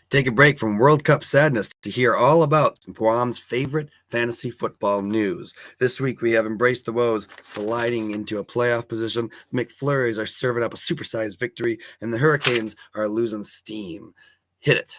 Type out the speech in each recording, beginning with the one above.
Take a break from World Cup sadness to hear all about Guam's favorite fantasy football news. This week we have embraced the woes, sliding into a playoff position. The McFlurries are serving up a supersized victory, and the Hurricanes are losing steam. Hit it.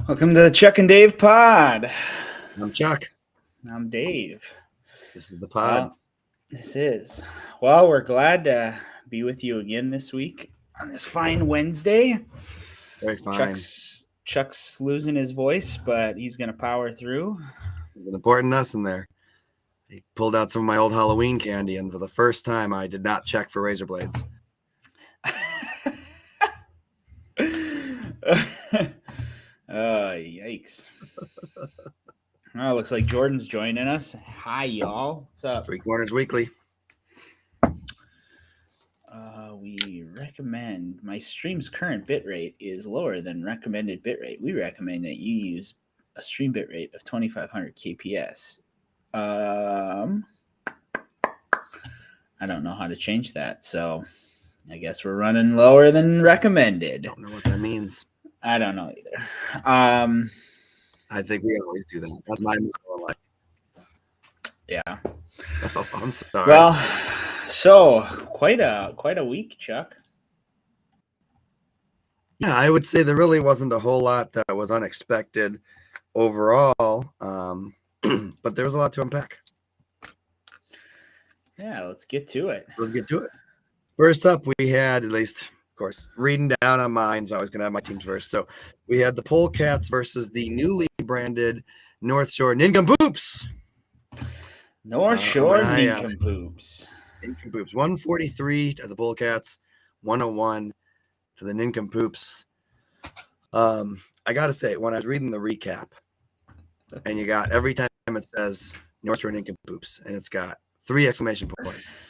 Welcome to the Chuck and Dave pod. I'm Chuck. I'm Dave. This is the pod. Well, we're glad to be with you again this week on this fine Wednesday. Very fine. Chuck's losing his voice, but he's going to power through. There's an important lesson there. He pulled out some of my old Halloween candy, and for the first time, I did not check for razor blades. Yikes. Oh, looks like Jordan's joining us. Hi, y'all. What's up? Three Corners Weekly. We recommend my stream's current bitrate is lower than recommended bitrate. We recommend that you use a stream bitrate of 2500 kps. I don't know how to change that, so I guess we're running lower than recommended. Don't know what that means. I don't know either. I think we always do that. That's my mistake. Yeah. Oh, I'm sorry. Well, so quite a week, Chuck. Yeah, I would say there really wasn't a whole lot that was unexpected overall, but there was a lot to unpack. Yeah, let's get to it. First up, we had, at least, of course, reading down on mine, so I was going to have my teams first. So we had the Polecats versus the newly branded North Shore Nincompoops. North Shore Nincompoops. Nincompoops. 143 to the Polecats, 101 to the Nincompoops. I got to say, when I was reading the recap, and you got every time it says North Shore Nincompoops, and it's got 3 exclamation points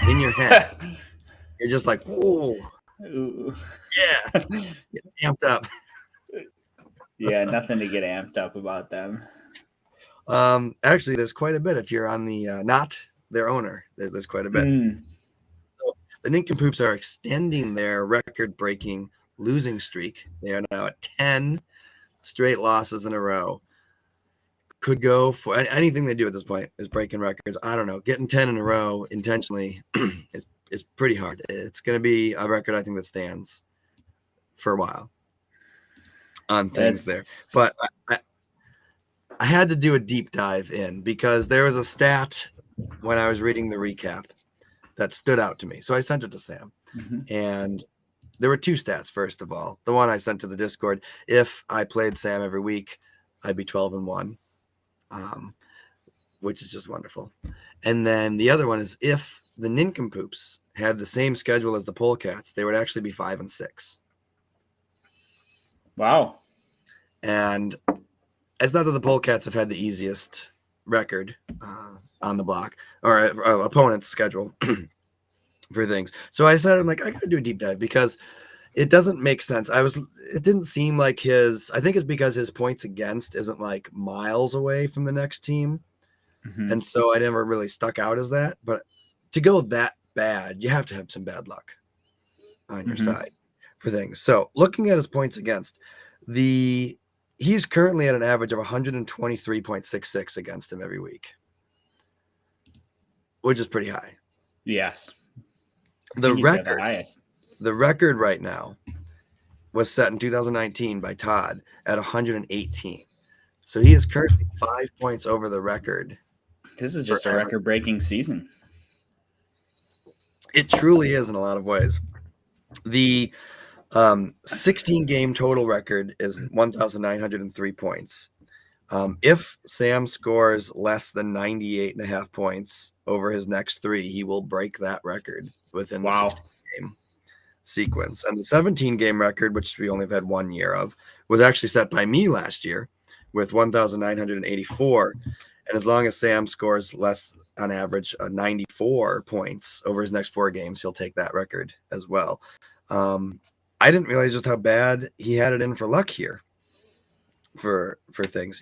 in your head, you're just like, whoa. Ooh. Yeah. Get amped up. Yeah, nothing to get amped up about them. Actually, there's quite a bit if you're on the not their owner. There's quite a bit. So the Nincompoops are extending their record-breaking losing streak. They are now at 10 straight losses in a row. Could go for anything they do at this point is breaking records. I don't know. Getting 10 in a row intentionally is pretty hard. It's going to be a record I think that stands for a while on things there. But I had to do a deep dive in because there was a stat when I was reading the recap that stood out to me. So I sent it to Sam. And there were 2 stats, first of all. The one I sent to the Discord, if I played Sam every week, I'd be 12-1, which is just wonderful. And then the other one is if the Nincompoops had the same schedule as the Polecats, they would actually be 5-6. Wow. And it's not that the Polecats have had the easiest record on the block or opponent's schedule for things. So I decided, I'm like, I got to do a deep dive because it doesn't make sense. It didn't seem like I think it's because his points against isn't like miles away from the next team. And so I never really stuck out as that. But to go that bad, you have to have some bad luck on your side for things. So looking at his points against, he's currently at an average of 123.66 against him every week, which is pretty high. Yes. The record right now was set in 2019 by Todd at 118. So he is currently 5 points over the record. This is just a record-breaking season. It truly is in a lot of ways. The 16-game total record is 1,903 points. If Sam scores less than 98.5 points over his next 3, he will break that record within the 16-game sequence. And the 17-game record, which we only have had 1 year of, was actually set by me last year with 1,984. And as long as Sam scores less on average 94 points over his next 4 games, he'll take that record as well. I didn't realize just how bad he had it in for luck here for things.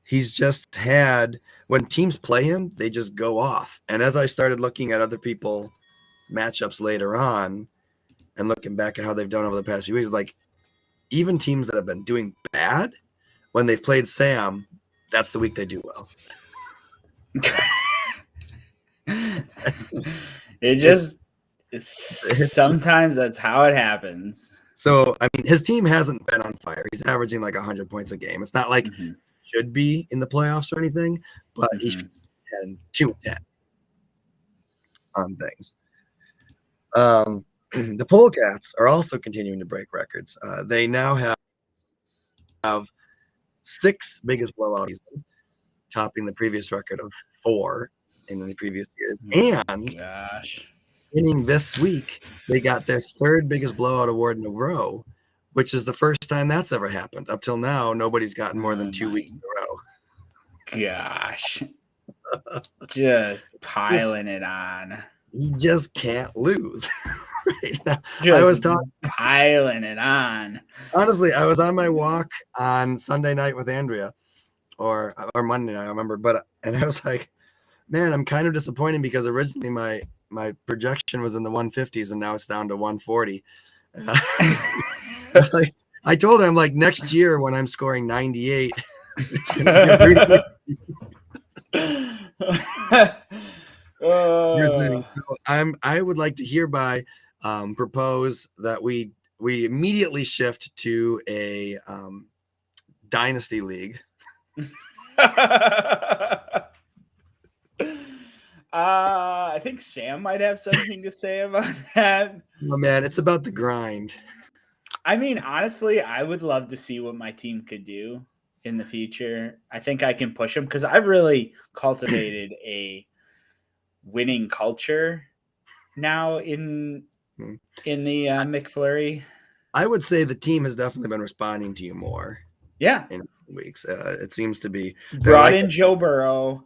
He's just had, when teams play him, they just go off. And as I started looking at other people matchups later on and looking back at how they've done over the past few weeks, like even teams that have been doing bad, when they've played Sam, that's the week they do well. Sometimes that's how it happens. So, I mean, his team hasn't been on fire. He's averaging like 100 points a game. It's not like should be in the playoffs or anything, but he's 2-10 on things. The Polecats are also continuing to break records. They now have 6 biggest blowouts, topping the previous record of 4 in the previous years. Winning this week, they got their 3rd biggest blowout award in a row, which is the first time that's ever happened. Up till now, nobody's gotten more than 2 weeks in a row. Gosh. Just piling it on. He just can't lose. Right now. I was piling it on. Honestly, I was on my walk on Sunday night with Andrea, or Monday night, I remember. And I was like, man, I'm kind of disappointed because originally my projection was in the 150s and now it's down to 140. I told her, I'm like, next year when I'm scoring 98, it's going to be I would like to hereby propose that we immediately shift to a dynasty league. I think Sam might have something to say about that. Oh, man, it's about the grind. I mean, honestly, I would love to see what my team could do in the future. I think I can push them because I've really cultivated a winning culture now in the McFlurry. I would say the team has definitely been responding to you more. Yeah. In weeks. It seems to be. Brought in Joe Burrow.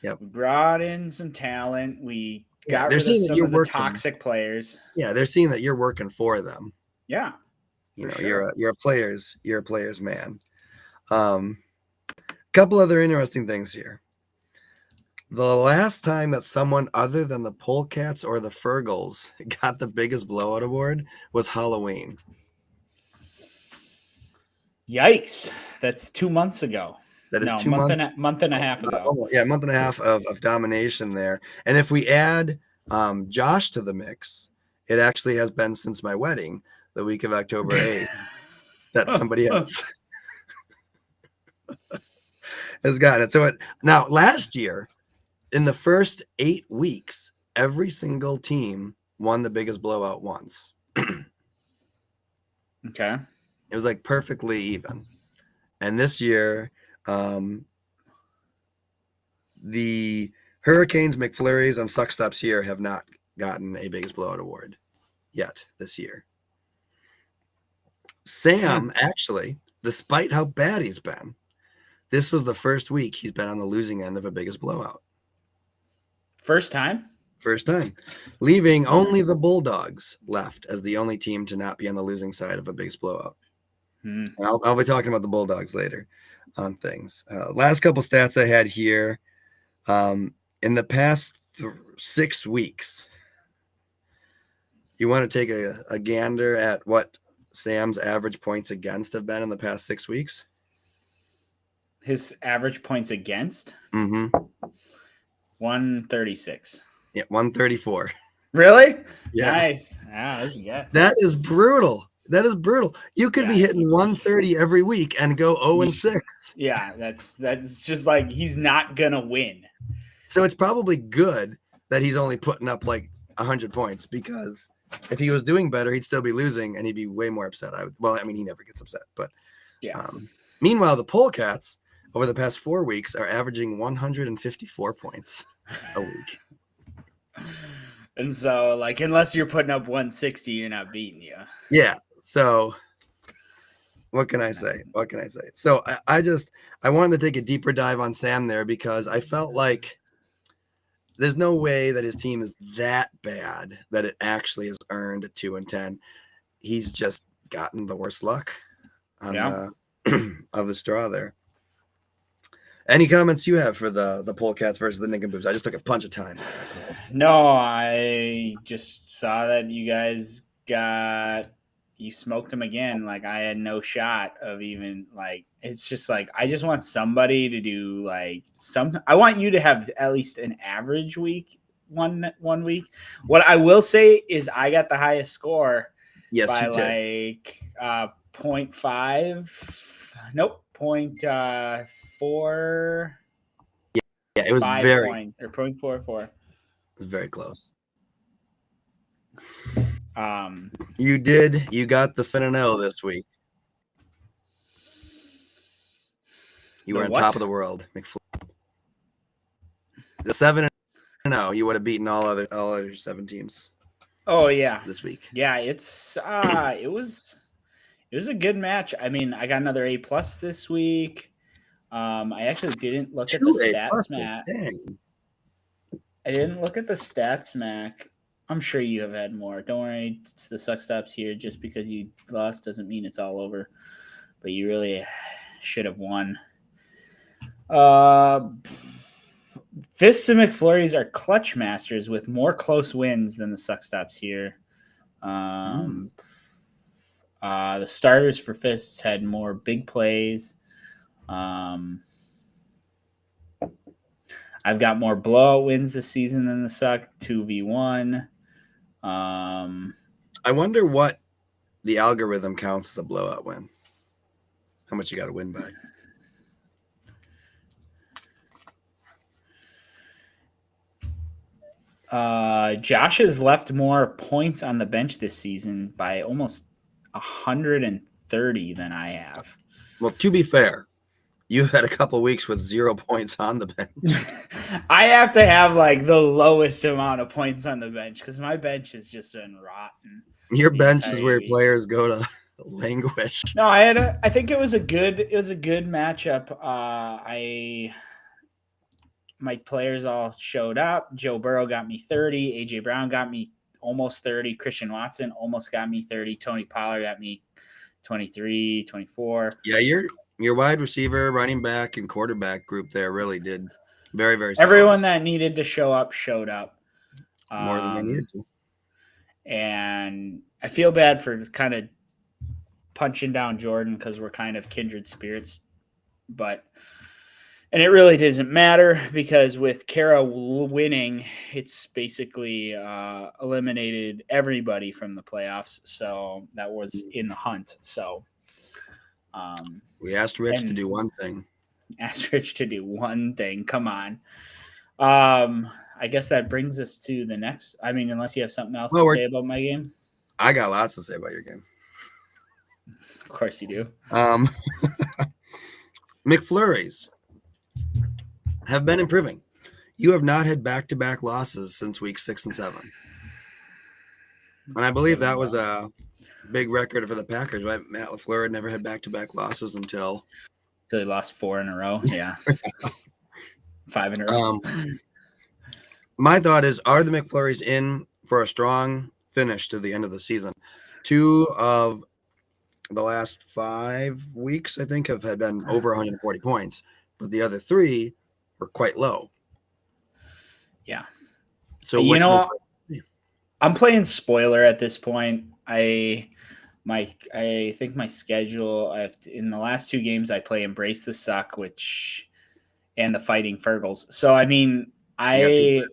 Yep. We brought in some talent. We got rid of some of the toxic players. Yeah, they're seeing that you're working for them. Yeah. You're a player's man. Couple other interesting things here. The last time that someone other than the Polecats or the Fergles got the biggest blowout award was Halloween. Yikes. That's 2 months ago. That is 2 months. Month and a half ago. A month and a half of domination there. And if we add Josh to the mix, it actually has been since my wedding, the week of October 8th, that somebody else has gotten it. So now last year, in the first 8 weeks, every single team won the biggest blowout once. Okay. It was like perfectly even. And this year, the Hurricanes, McFlurries, and Suck Stops here have not gotten a biggest blowout award yet this year. Sam, actually, despite how bad he's been, this was the first week he's been on the losing end of a biggest blowout. First time, leaving only the Bulldogs left as the only team to not be on the losing side of a biggest blowout. I'll be talking about the Bulldogs later on things. Last couple stats I had here. In the past 6 weeks, you want to take a gander at what Sam's average points against have been in the past 6 weeks? His average points against? 136. Yeah, 134. Really? Yeah. Nice. Yes. That is brutal. You could be hitting 130 every week and go 0-6. Yeah, that's just like he's not gonna win. So it's probably good that he's only putting up like 100 points, because if he was doing better, he'd still be losing and he'd be way more upset. He never gets upset, but yeah. Meanwhile, the Polecats over the past 4 weeks are averaging 154 points a week. And so, like, unless you're putting up 160, you're not beating you. Yeah. So What can I say? What can I say? So I wanted to take a deeper dive on Sam there because I felt like there's no way that his team is that bad that it actually has earned a 2-10. He's just gotten the worst luck on of the straw there. Any comments you have for the Polecats versus the Nincompoops? I just took a bunch of time. No, I just saw that you guys you smoked them again. Like I had no shot of even like it's just like I just want somebody to do like I want you to have at least an average week one week. What I will say is I got the highest score by like 0.5. Nope, 0.4. Yeah, it was 5 very points or 0.44. It was very close. You got the 7-0 this week. You were on top of the world, McFlurry. The 7-0, you would have beaten all other 7 teams. Oh yeah, this week. Yeah, it's it was a good match. I mean, I got another A+ this week. I actually didn't look at the stats, Matt. Dang. I didn't look at the stats, Mac. I'm sure you have had more. Don't worry, it's the suck stops here. Just because you lost doesn't mean it's all over. But you really should have won. Fists and McFlurries are clutch masters with more close wins than the suck stops here. The starters for Fists had more big plays. I've got more blowout wins this season than the suck, 2v1. I wonder what the algorithm counts as a blowout win. How much you got to win by? Josh has left more points on the bench this season by almost 130 than I have. Well, to be fair, you've had a couple weeks with 0 points on the bench. I have to have like the lowest amount of points on the bench because my bench has just been rotten. Your bench is where players go to languish. No, I think it was a good matchup. My players all showed up. Joe Burrow got me 30. AJ Brown got me almost 30. Christian Watson almost got me 30. Tony Pollard got me 23, 24. Yeah, your wide receiver, running back, and quarterback group there really did very, very solid. Everyone that needed to show up showed up. More than they needed to. And I feel bad for kind of punching down Jordan because we're kind of kindred spirits. And it really doesn't matter because with Kara winning, it's basically eliminated everybody from the playoffs. So that was in the hunt. So we asked Rich to do one thing. Come on. I guess that brings us to the next. I mean, unless you have something else to say about my game. I got lots to say about your game. Of course you do. McFlurries have been improving. You have not had back-to-back losses since week 6 and 7. And I believe that was a big record for the Packers, right? Matt LaFleur had never had back-to-back losses until he lost 4 in a row. Yeah. 5 in a row. My thought is, are the McFlurries in for a strong finish to the end of the season? 2 of the last 5 weeks, I think, have been over 140 points, but the other 3 were quite low. Yeah. So I'm playing spoiler at this point. I think my schedule. In the last 2 games, I play Embrace the Suck, and the Fighting Fergles. So I mean, I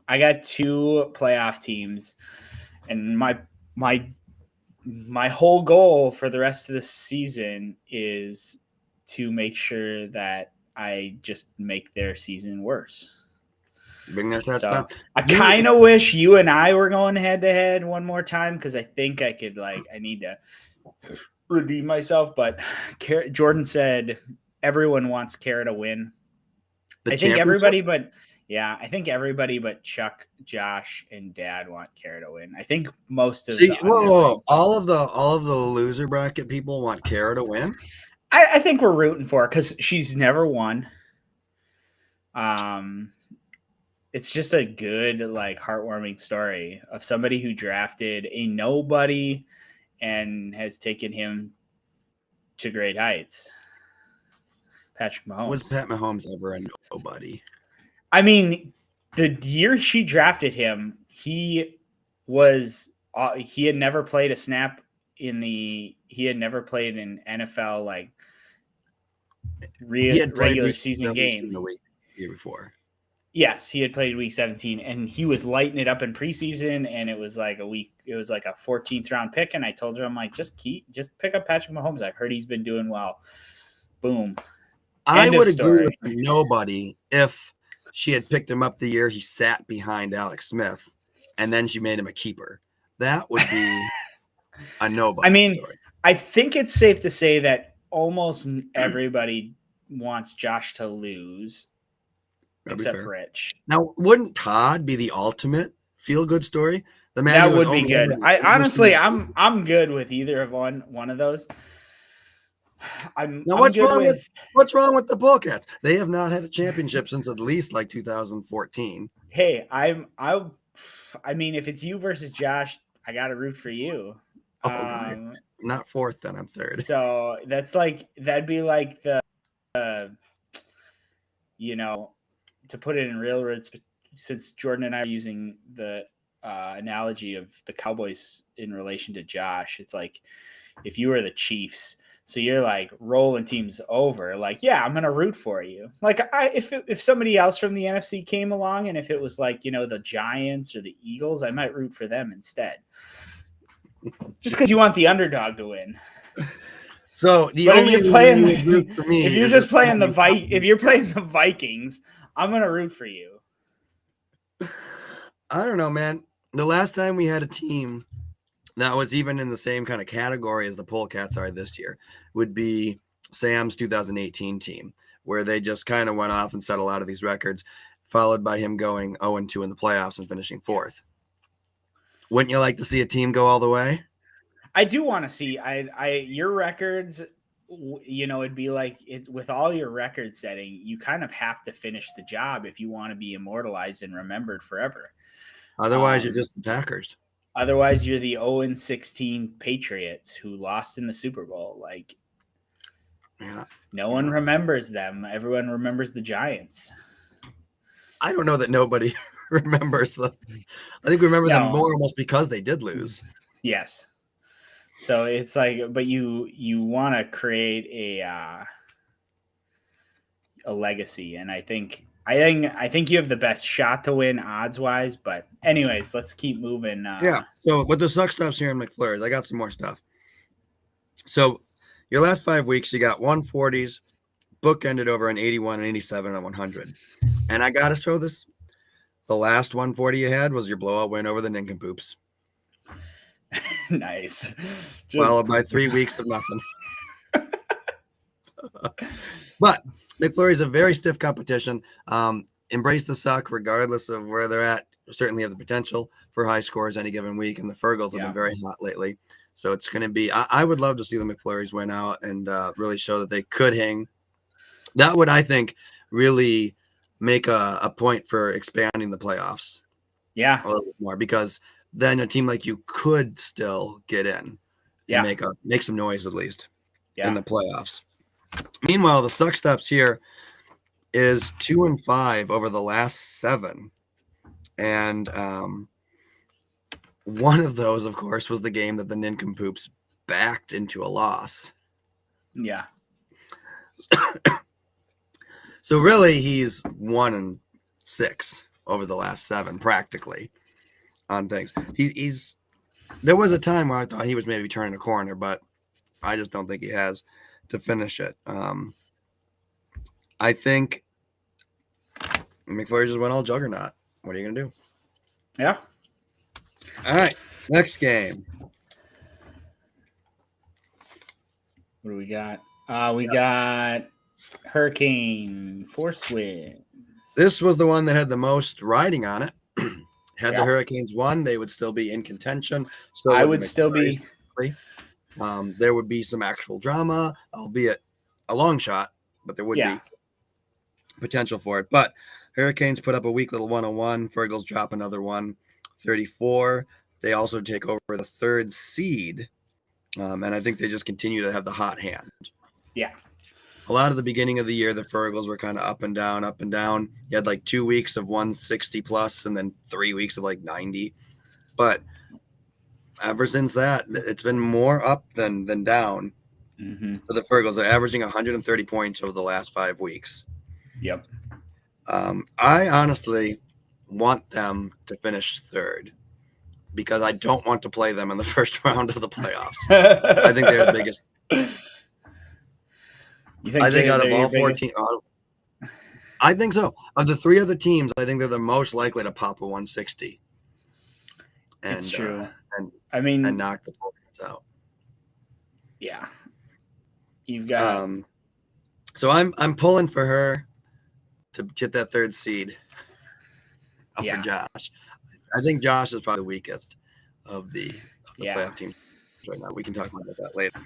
got 2 playoff teams, and my whole goal for the rest of the season is to make sure that I just make their season worse. Bring their stats down. I kind of wish you and I were going head to head one more time because I think I could I need to redeem myself. But Jordan said everyone wants Kara to win. I think everybody, but Yeah, I think everybody but Chuck, Josh, and Dad want Kara to win. I think most of See, the whoa. All of the loser bracket people want Kara to win. I think we're rooting for her because she's never won. It's just a good, like, heartwarming story of somebody who drafted a nobody and has taken him to great heights. Patrick Mahomes. Was Pat Mahomes ever a nobody? I mean, the year she drafted him, he had never played a snap he had never played an NFL like regular season game the week year before. Yes, he had played week 17 and he was lighting it up in preseason, and it was like a 14th round pick. And I told her, I'm like, just pick up Patrick Mahomes. I've heard he's been doing well. Boom. I would agree with nobody if she had picked him up the year he sat behind Alex Smith and then she made him a keeper. That would be a nobody. I mean, story. I think it's safe to say that almost everybody wants Josh to lose. Except Rich. Now, wouldn't Todd be the ultimate feel-good story? The man that would be good. I'm good with either of one of those. What's wrong with the Bullcats? They have not had a championship since at least like 2014. Hey, I mean, if it's you versus Josh, I got to root for you. I'm not fourth, then I'm third. So that'd be like the, to put it in real words, since Jordan and I are using the analogy of the Cowboys in relation to Josh, it's like if you were the Chiefs, so you're like rolling teams over, like, yeah, I'm gonna root for you. Like if somebody else from the NFC came along, and if it was like, the Giants or the Eagles, I might root for them instead, just because you want the underdog to win. So if you're playing the Vikings, I'm going to root for you. I don't know, man. The last time we had a team that was even in the same kind of category as the Polecats are this year would be Sam's 2018 team, where they just kind of went off and set a lot of these records, followed by him going 0-2 in the playoffs and finishing fourth. Wouldn't you like to see a team go all the way? I do want to see your records. It'd be like it's with all your record setting, you kind of have to finish the job if you want to be immortalized and remembered forever. Otherwise, you're just the Packers. Otherwise, you're the 0-16 Patriots who lost in the Super Bowl. Like, no one remembers them. Everyone remembers the Giants. I don't know that nobody remembers them. I think we remember them more almost because they did lose. Yes. So it's like, but you want to create a legacy, and I think you have the best shot to win odds wise. But anyways, let's keep moving. So with the suck stuffs here in McFlurry's, I got some more stuff. So your last 5 weeks, you got 140s, bookended over an 81, and 87, and 100. And I got to show this. The last 140 you had was your blowout win over the Nincompoops. Nice. Followed by 3 weeks of nothing. But McFlurry's a very stiff competition. Embrace the suck regardless of where they're at. Certainly have the potential for high scores any given week, and the Fergals have been very hot lately. So it's going to be – I would love to see the McFlurry's win out and really show that they could hang. That would, I think, really make a point for expanding the playoffs. Yeah. A little bit more, because – then a team like you could still get in and make some noise at least in the playoffs. Meanwhile, the suck stops here is 2-5 over the last 7. And one of those, of course, was the game that the Nincompoops backed into a loss. Yeah. So really he's 1-6 over the last 7 practically. On things. He's there was a time where I thought he was maybe turning a corner, but I just don't think he has to finish it. I think McFlurry just went all juggernaut. What are you gonna do? Yeah. All right. Next game. What do we got? We got Hurricane Force Wind. This was the one that had the most riding on it. Had Yeah. the Hurricanes won, they would still be in contention. I would still be. There would be some actual drama, albeit a long shot, but there would be potential for it. But Hurricanes put up a weak little 101. Fergals drop another 134. They also take over the third seed. And I think they just continue to have the hot hand. Yeah. A lot of the beginning of the year, the Fergals were kind of up and down, up and down. You had like 2 weeks of 160 plus and then 3 weeks of like 90. But ever since that, it's been more up than down for the Fergals. They're averaging 130 points over the last 5 weeks. Yep. I honestly want them to finish third because I don't want to play them in the first round of the playoffs. I think they're the biggest. I think out of all 14, I think so. Of the 3 other teams, I think they're the most likely to pop a 160. And, it's true. And knock the Hurricanes out. Yeah. You've got. So I'm pulling for her to get that third seed up for Josh. I think Josh is probably the weakest of the playoff teams right now. We can talk about that later.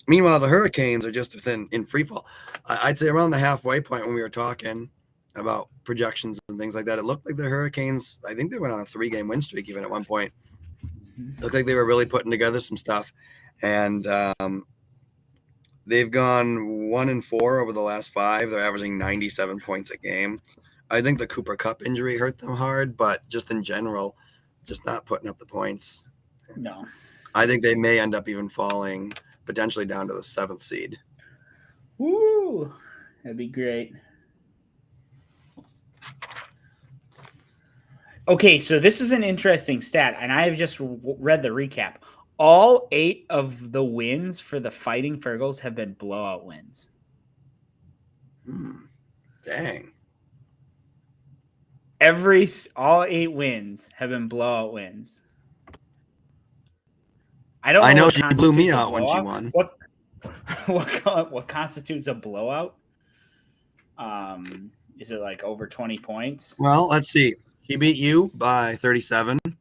Meanwhile, the Hurricanes are just in free fall. I'd say around the halfway point when we were talking about projections and things like that, it looked like the Hurricanes, I think they went on a 3-game win streak even at one point. Looked like they were really putting together some stuff. And they've gone 1-4 over the last 5. They're averaging 97 points a game. I think the Cooper Kupp injury hurt them hard, but just in general, just not putting up the points. No. I think they may end up even falling potentially down to the 7th seed. Woo! That'd be great. Okay, so this is an interesting stat, and I've just read the recap. All 8 of the wins for the Fighting Fergals have been blowout wins. Dang. All 8 wins have been blowout wins. I know she blew me out when she won. What constitutes a blowout? Is it like over 20 points? Well, let's see. She beat you by 37, and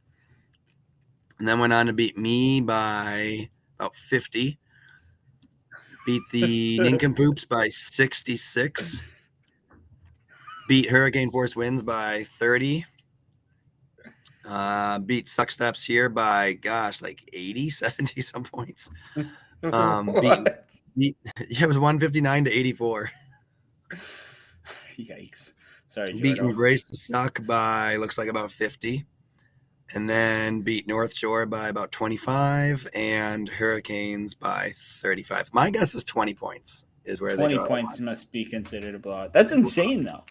then went on to beat me by about 50. Beat the Nincompoops by 66. Beat Hurricane Force Winds by 30. Beat Suck Steps here by, like 80, 70 some points. It was 159 to 84. Yikes. Sorry, Jordan. Beat Embrace the Suck by, looks like about 50. And then beat North Shore by about 25 and Hurricanes by 35. My guess is 20 points is where 20 points must be considered a blowout. That's insane, though.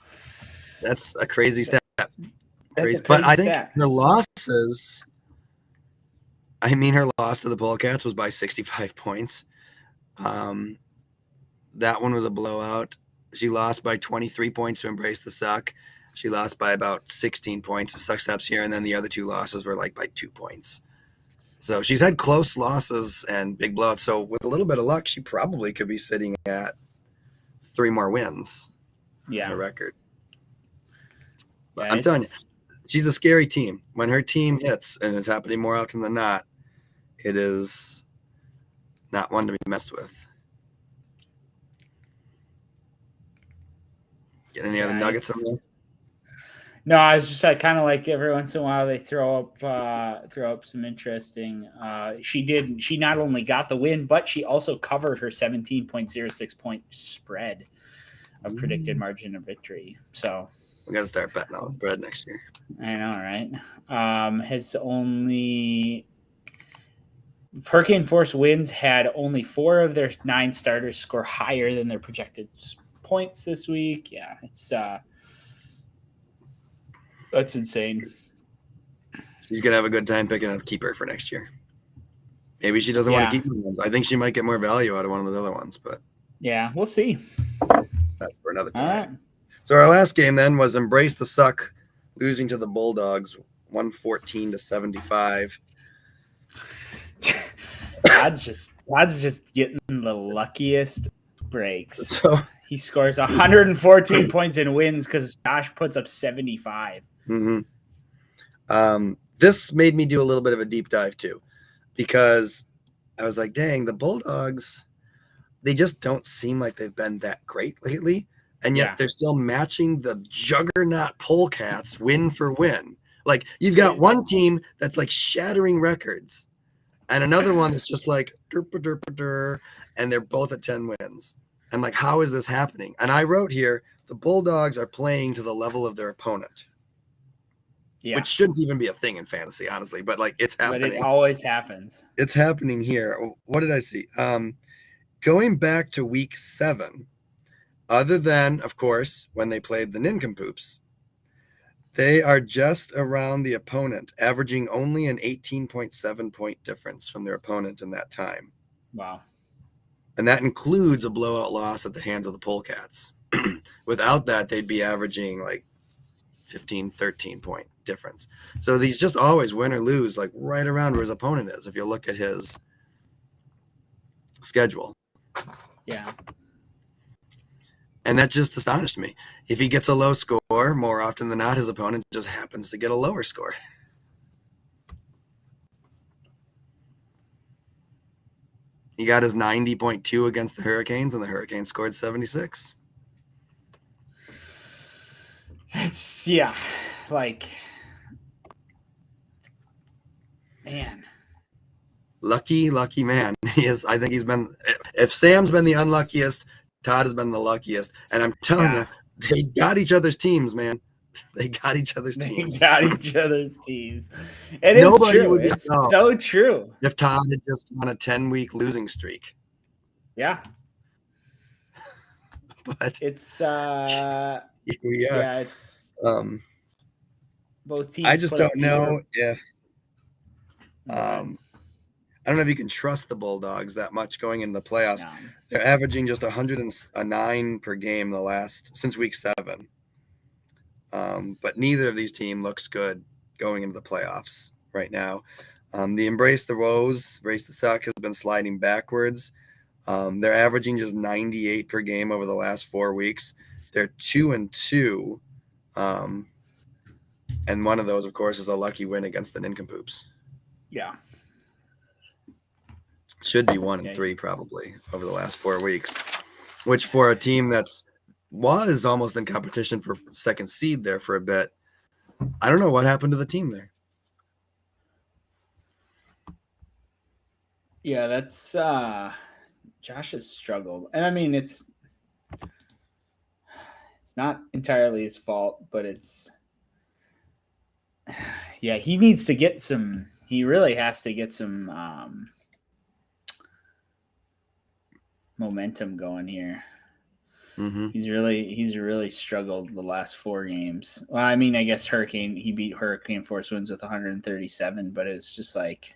That's a crazy stat. But I think her losses, her loss to the Polecats was by 65 points. That one was a blowout. She lost by 23 points to Embrace the Suck. She lost by about 16 points to Suck Steps here, and then the other 2 losses were like by 2 points. So she's had close losses and big blowouts. So with a little bit of luck, she probably could be sitting at 3 more wins on the record. But I'm telling you, she's a scary team. When her team hits, and it's happening more often than not, it is not one to be messed with. Get any other nuggets on there? No, I was just kind of like every once in a while they throw up some interesting. She not only got the win, but she also covered her 17.06 point spread of predicted margin of victory. So we got to start betting on the spread next year. I know, right? Hurricane Force Winds had only 4 of their 9 starters score higher than their projected points this week. Yeah, it's that's insane. She's gonna have a good time picking up keeper for next year. Maybe she doesn't want to keep them. I think she might get more value out of one of those other ones, but yeah, we'll see. That's for another time. So our last game then was Embrace the Suck, losing to the Bulldogs 114 to 75. God's just getting the luckiest breaks. So He scores 114 points and wins because Josh puts up 75. Mm-hmm. This made me do a little bit of a deep dive too, because I was like, dang, the Bulldogs, they just don't seem like they've been that great lately. And yet they're still matching the juggernaut Polecats win for win. Like, you've got one team that's like shattering records and another one that's just like and they're both at 10 wins. I'm like, how is this happening? And I wrote here, the Bulldogs are playing to the level of their opponent. Yeah. Which shouldn't even be a thing in fantasy, honestly, but like, it's happening. But it always happens. It's happening here. What did I see? Going back to week 7, other than, of course, when they played the Nincompoops, they are just around the opponent, averaging only an 18.7 point difference from their opponent in that time. Wow. And that includes a blowout loss at the hands of the Polecats. Without that, they'd be averaging like 15, 13 point difference. So he's just always win or lose, like right around where his opponent is, if you look at his schedule. Yeah. And that just astonished me. If he gets a low score, more often than not, his opponent just happens to get a lower score. He got his 90.2 against the Hurricanes, and the Hurricanes scored 76. It's, like, man. Lucky man. I think he's been, if Sam's been the unluckiest, Todd has been the luckiest. And I'm telling you, they got each other's teams, man. They got each other's teams. It is true. It's so true. If Todd had just on a 10-week losing streak. Yeah. But it's here we are. Yeah, it's both teams. I just don't know if I don't know if you can trust the Bulldogs that much going into the playoffs. No. They're averaging just 109 per game since week 7. But neither of these teams looks good going into the playoffs right now. The Embrace the Woes, Embrace the Suck has been sliding backwards. They're averaging just 98 per game over the last 4 weeks. They're 2-2. And one of those, of course, is a lucky win against the Nincompoops. Yeah. Should be 1-3 probably over the last 4 weeks, which for a team was almost in competition for second seed there for a bit. I don't know what happened to the team there. Yeah, that's Josh has struggled. And I mean, it's not entirely his fault, but he needs to get he really has to get some momentum going here. Mm-hmm. He's really struggled the last 4 games. Well, I mean, I guess he beat Hurricane Force Winds with 137, but it's just like,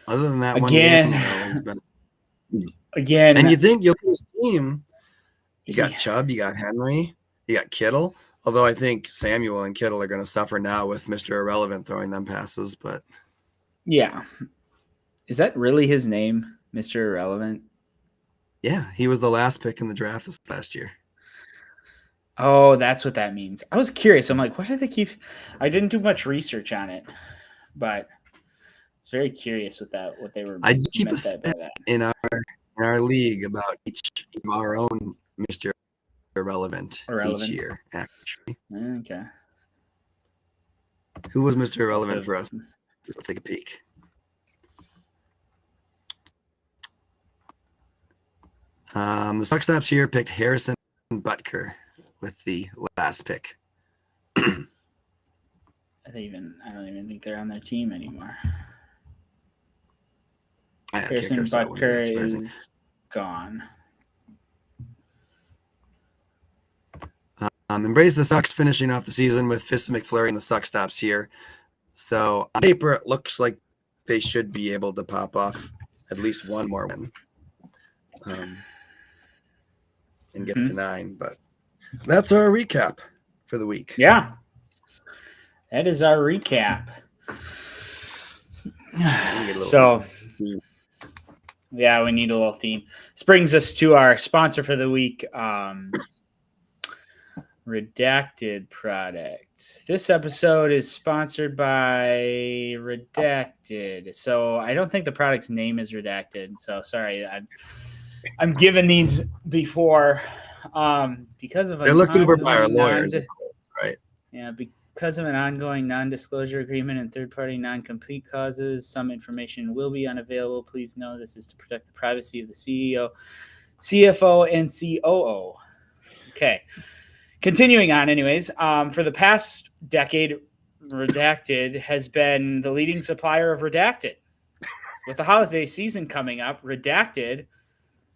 other than that, again, and you think you'll get his team. You got Chubb, you got Henry, you got Kittle. Although I think Samuel and Kittle are going to suffer now with Mr. Irrelevant throwing them passes, but yeah, is that really his name, Mr. Irrelevant? Yeah, he was the last pick in the draft this last year. Oh, that's what that means. I was curious. I'm like, what do they keep? I didn't do much research on it, but I was very curious with that. What they were. I keep a stat in our league about each of our own Mr. Irrelevant each year. Actually, okay. Who was Mr. Irrelevant for us? Let's take a peek. The Suck Stops here picked Harrison Butker with the last pick. I don't even think they're on their team anymore. Harrison Butker is gone. Embrace the Sucks finishing off the season with Fist McFlurry and the Suck Stops here. So on paper, it looks like they should be able to pop off at least one more win. And get to 9, but that's our recap for the week. Yeah, that is our recap. So Yeah, we need a little theme. This brings us to our sponsor for the week, Redacted Products. This episode is sponsored by Redacted. So I don't think the product's name is Redacted. So sorry, I'm given these before because of They're looked over by our lawyers, of course, right? Yeah, because of an ongoing non-disclosure agreement and third-party non-compete clauses, some information will be unavailable. Please know this is to protect the privacy of the CEO, CFO, and COO. Okay. Continuing on, anyways, for the past decade, Redacted has been the leading supplier of Redacted. With the holiday season coming up, Redacted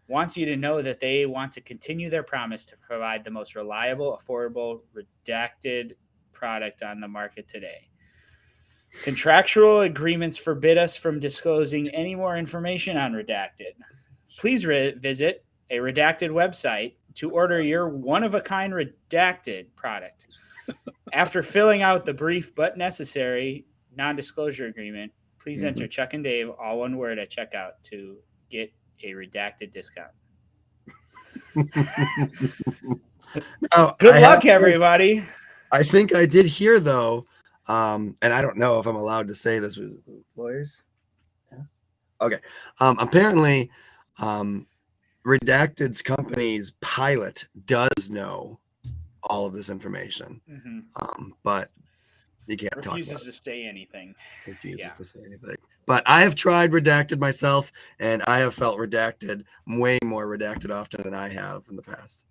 wants you to know that they want to continue their promise to provide the most reliable, affordable, redacted product on the market today. Contractual agreements forbid us from disclosing any more information on Redacted. Please visit a Redacted website to order your one-of-a-kind Redacted product. After filling out the brief but necessary non-disclosure agreement, please enter Chuck and Dave, all one word, at checkout to get a Redacted discount. Good luck, everybody. I think I did hear, though, and I don't know if I'm allowed to say this with lawyers. Yeah. Okay. Apparently, Redacted's company's pilot does know all of this information, but you can't talk about it. Refuses to say anything. Refuses to say anything. But I have tried Redacted myself, and I have felt redacted, way more redacted often than I have in the past.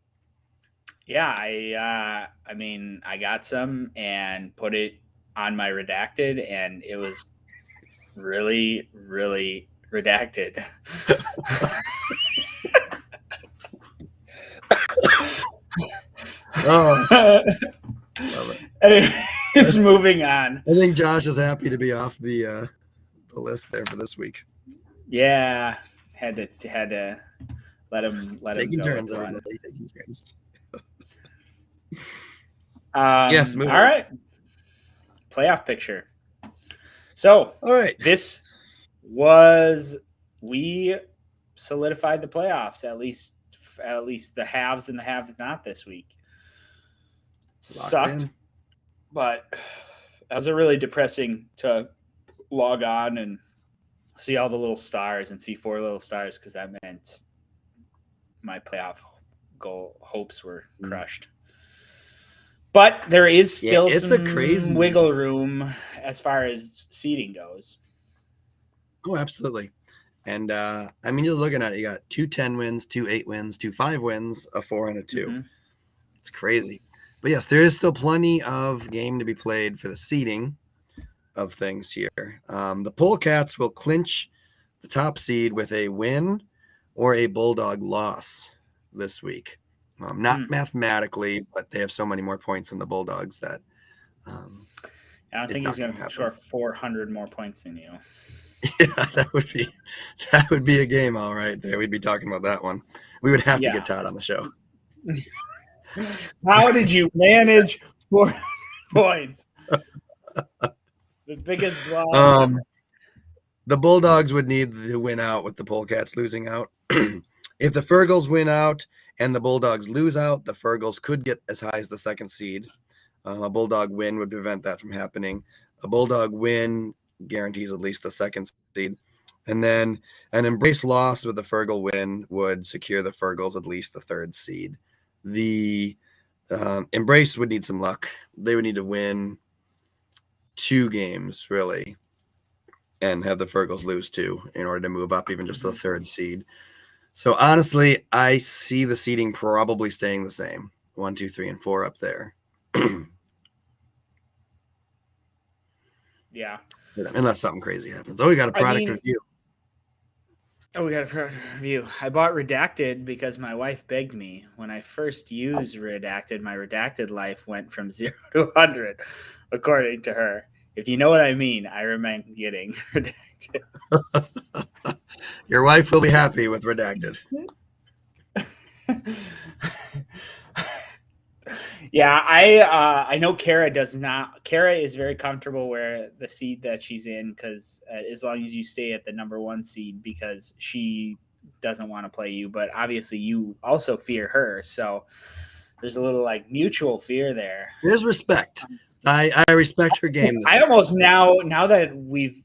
Yeah, I mean, I got some and put it on my Redacted, and it was really, really redacted. Oh, love it. Anyways, moving on. I think Josh is happy to be off the list there for this week. Yeah, had to let him taking go. Turns, everybody. Taking turns. Yes. All right. Playoff picture. So, all right, we solidified the playoffs, at least the haves and the have-not this week. Sucked, but that was a really depressing to log on and see all the little stars and see 4 little stars, because that meant my playoff goal hopes were crushed. But there is still some crazy wiggle room as far as seeding goes. Oh, absolutely. And I mean, you're looking at it, you got 2 10 wins, 2 8 wins, 2 5 wins, a 4 and a 2. It's crazy. But yes, there is still plenty of game to be played for the seeding of things here. The Polecats will clinch the top seed with a win or a Bulldog loss this week. Not mathematically, but they have so many more points than the Bulldogs that I don't think he's going to score 400 more points than you. Yeah, that would be a game, all right. There, we'd be talking about that one. We would have to get Todd on the show. How did you manage 4 points? The biggest blow. The Bulldogs would need to win out with the Polecats losing out. If the Fergals win out and the Bulldogs lose out, the Fergals could get as high as the 2nd seed. A Bulldog win would prevent that from happening. A Bulldog win guarantees at least the 2nd seed. And then an Embrace loss with a Fergal win would secure the Fergals at least the 3rd seed. The Embrace would need some luck. They would need to win 2 games, really, and have the Fergals lose 2 in order to move up even just to the 3rd seed. So honestly, I see the seeding probably staying the same. 1, 2, 3, and 4 up there. Yeah. Unless something crazy happens. Oh, we got a product review. We got a product review. I bought Redacted because my wife begged me. When I first used Redacted, my Redacted life went from 0 to 100, according to her. If you know what I mean, I recommend getting Redacted. Your wife will be happy with Redacted. Yeah, I know Kara does not. Kara is very comfortable where the seed that she's in because as long as you stay at the number 1 seed, because she doesn't want to play you, but obviously you also fear her, so there's a little like mutual fear there. There's respect. I respect her game. I almost now that we've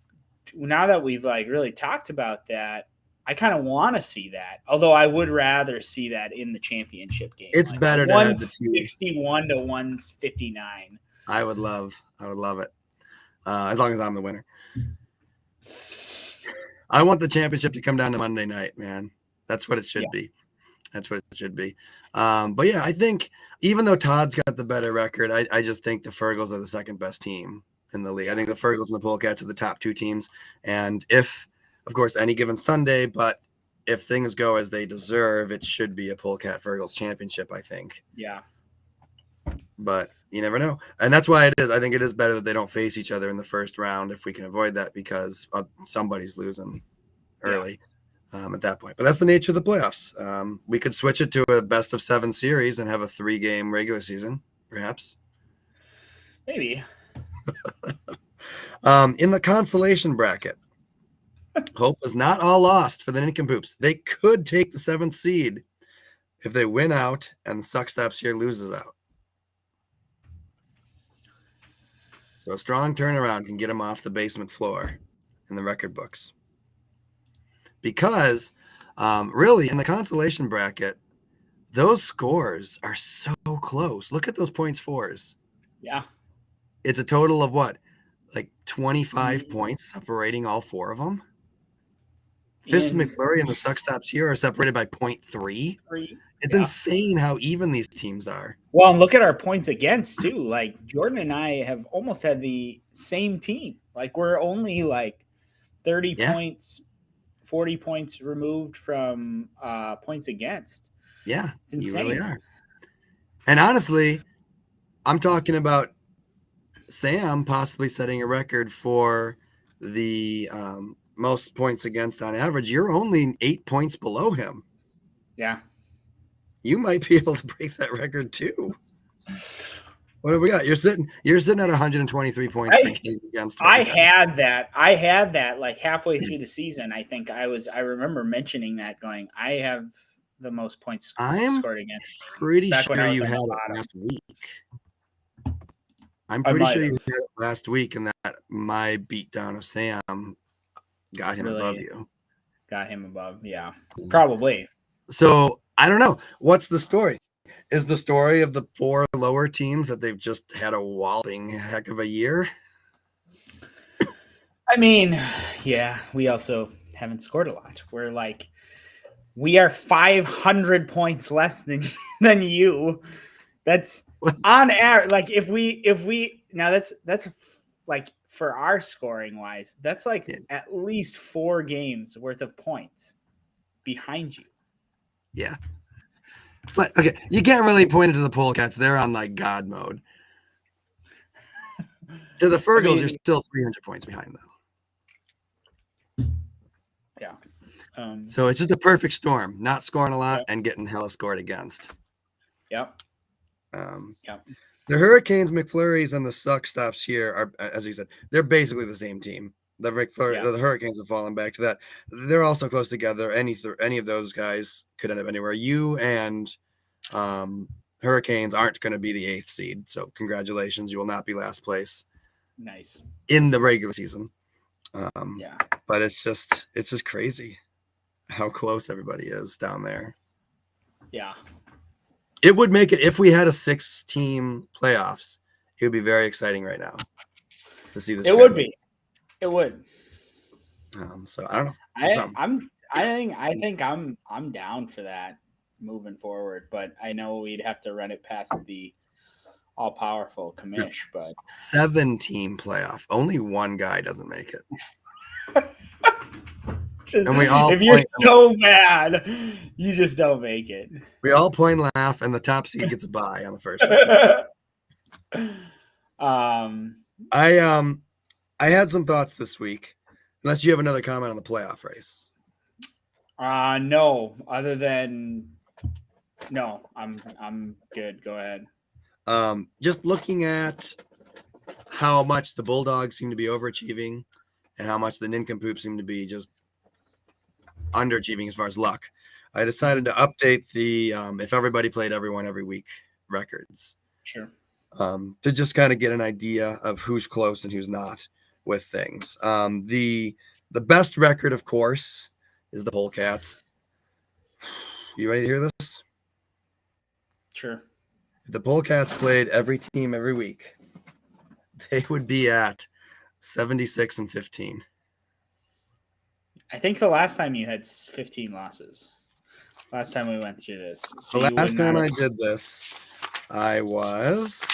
like really talked about that, I kind of want to see that. Although I would rather see that in the championship game. It's like better to have the 161 to 159. I would love it. As long as I'm the winner. I want the championship to come down to Monday night, man. That's what it should be. That's what it should be. But yeah, I think even though Todd's got the better record, I just think the Fergals are the second best team in the league. I think the Fergals and the Polecats are the top 2 teams. And if, of course, any given Sunday, but if things go as they deserve, it should be a Polecat Fergals championship, I think. Yeah. But you never know. And that's why it is. I think it is better that they don't face each other in the first round if we can avoid that, because somebody's losing early at that point. But that's the nature of the playoffs. We could switch it to a best of 7 series and have a 3-game regular season, perhaps. Maybe. In the consolation bracket, hope is not all lost for the Nincompoops. They could take the 7th seed if they win out and Suck Stops here loses out. So a strong turnaround can get them off the basement floor in the record books. Because really in the consolation bracket, those scores are so close. Look at those points fours. Yeah. It's a total of what? Like 25 points separating all 4 of them. Fist and McFlurry and the Suck Stops here are separated by 0.3. It's insane how even these teams are. Well, and look at our points against too. Like Jordan and I have almost had the same team. Like we're only like 30 points, 40 points removed from points against. Yeah, it's insane. You really are. And honestly, I'm talking about Sam possibly setting a record for the most points against on average. You're only 8 points below him. Yeah. You might be able to break that record too. What have we got? You're sitting at 123 points against. I had that like halfway through the season. I think I remember mentioning that, going, I have the most points scored against. Pretty sure you had it last week. I'm pretty sure you had it last week, and that my beatdown of Sam got him above you. Got him above, yeah. Probably. So I don't know. What's the story? Is the story of the 4 lower teams that they've just had a walloping heck of a year? I mean, yeah, we also haven't scored a lot. We are 500 points less than you. That's on average. Like if we now that's like for our scoring wise, that's like at least 4 games worth of points behind you. Yeah. But okay, you can't really point it to the Polecats. They're on like God mode. To the Fergals, you're still 300 points behind though. Yeah. So it's just a perfect storm. Not scoring a lot and getting hella scored against. Yep. The Hurricanes, McFlurries, and the Suck Stops here are, as you said, they're basically the same team. The Hurricanes have fallen back to that. They're also close together. Any of those guys could end up anywhere. You and Hurricanes aren't going to be the 8th seed, so congratulations. You will not be last place. Nice. In the regular season. But it's just crazy how close everybody is down there. Yeah. It would make it, if we had a 6-team playoffs, it would be very exciting right now to see this. It would be. It would. So I don't know. I think I'm down for that moving forward, but I know we'd have to run it past the all-powerful commish. But 7-team playoff, only one guy doesn't make it. And we all, if you're so bad, you just don't make it. We all point and laugh, and the top seed gets a bye on the first one. I had some thoughts this week. Unless you have another comment on the playoff race. No. Other than no, I'm good. Go ahead. Just looking at how much the Bulldogs seem to be overachieving and how much the Nincompoops seem to be just underachieving as far as luck, I decided to update the if everybody played everyone every week records. Sure. To just kind of get an idea of who's close and who's not with things. The best record, of course, is the Polecats. You ready to hear this? Sure. If the Polecats played every team every week, they would be at 76-15. I think the last time you had 15 losses. Last time we went through this. So The last time I did this, I was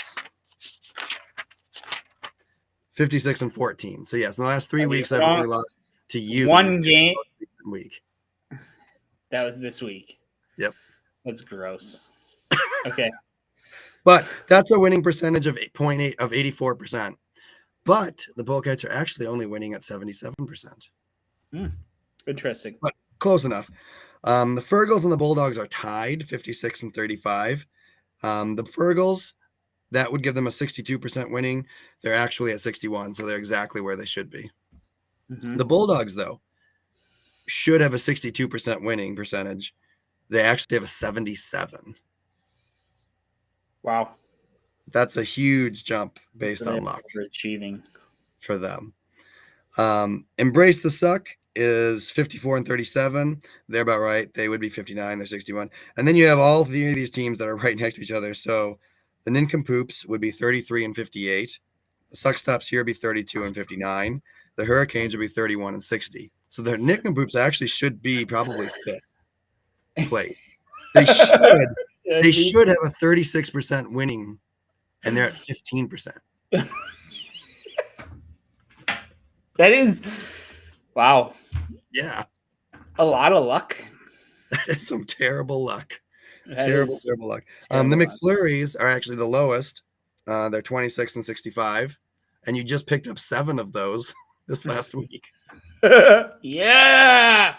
56-14. So yes, in the last 3 weeks, I've only lost to you one game week. That was this week. Yep. That's gross. Okay. But that's a winning percentage of 8.8 of 84%. But the Polecats are actually only winning at 77%. Interesting. But close enough. The Fergals and the Bulldogs are tied 56-35. The Fergals, that would give them a 62% winning. They're actually at 61, so they're exactly where they should be. The Bulldogs, though, should have a 62% winning percentage. They actually have a 77. Wow. That's a huge jump based on luck. Achieving for them. Embrace the Suck is 54-37. They're about right. They would be 59. They're 61. And then you have all three of these teams that are right next to each other. So the Nincompoops would be 33-58. The Suck Stops here would be 32-59. The Hurricanes would be 31-60. So the Nincompoops actually should be probably fifth place. They should. They should have a 36% winning, and they're at 15%. That is, wow. Yeah. A lot of luck. That is some terrible luck. That Terrible is luck. terrible The luck. McFlurries are actually the lowest. They're 26-65, and you just picked up 7 of those this last week. Yeah.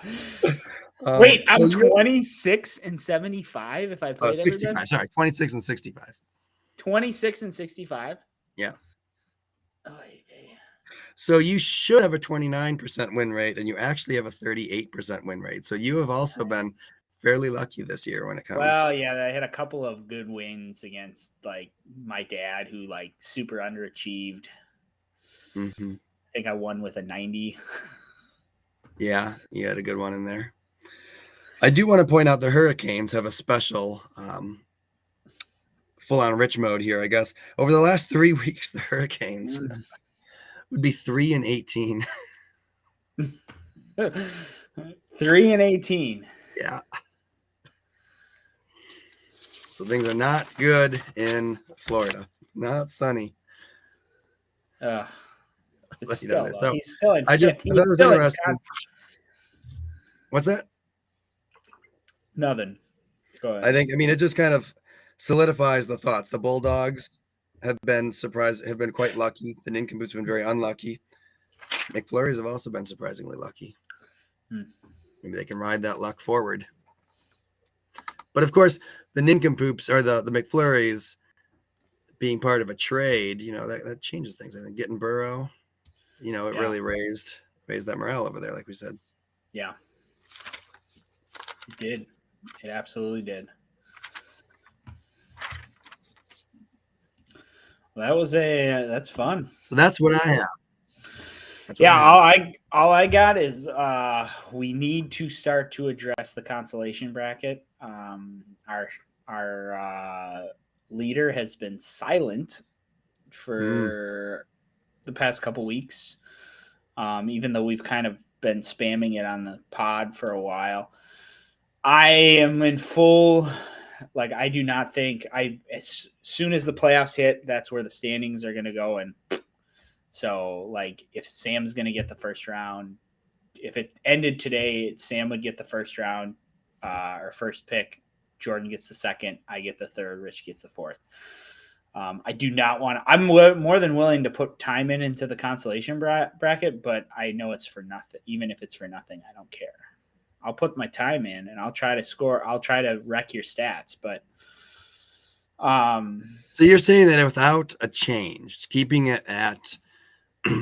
Wait, so I'm 26-75 if I played 65. everybody? Sorry, 26-65. 26-65? Yeah. Oh, yeah. So you should have a 29% win rate, and you actually have a 38% win rate. So you have also been fairly lucky this year when it comes. Well, yeah, I had a couple of good wins against like my dad, who like super underachieved. Mm-hmm. I think I won with a 90. Yeah, you had a good one in there. I do want to point out the Hurricanes have a special full-on rich mode here, I guess. Over the last 3 weeks, the Hurricanes would be 3-18. 3-18. Yeah. So things are not good in Florida. Not sunny. He's still in I fifth. thought it was interesting. What's that? Nothing. Go ahead. I mean, it just kind of solidifies the thoughts. The Bulldogs have been quite lucky. The Nincompoops have been very unlucky. McFlurries have also been surprisingly lucky. Maybe they can ride that luck forward. But of course, the Nincompoops or the McFlurries being part of a trade, that changes things. I think getting Burrow, it really raised that morale over there, like we said. Yeah. It did. It absolutely did. Well, that's fun. So that's what I have. All I got is we need to start to address the consolation bracket. Our leader has been silent for the past couple weeks, even though we've kind of been spamming it on the pod for a while. I am in full, I do not think as soon as the playoffs hit, that's where the standings are going to go. And so, if Sam's going to get the first round, if it ended today, Sam would get the first round, or first pick. Jordan gets the second. I get the third. Rich gets the fourth. I do not want to. I'm more than willing to put time into the consolation bracket, but I know it's for nothing. Even if it's for nothing, I don't care. I'll put my time in and I'll try to score. I'll try to wreck your stats, but So you're saying that without a change, keeping it at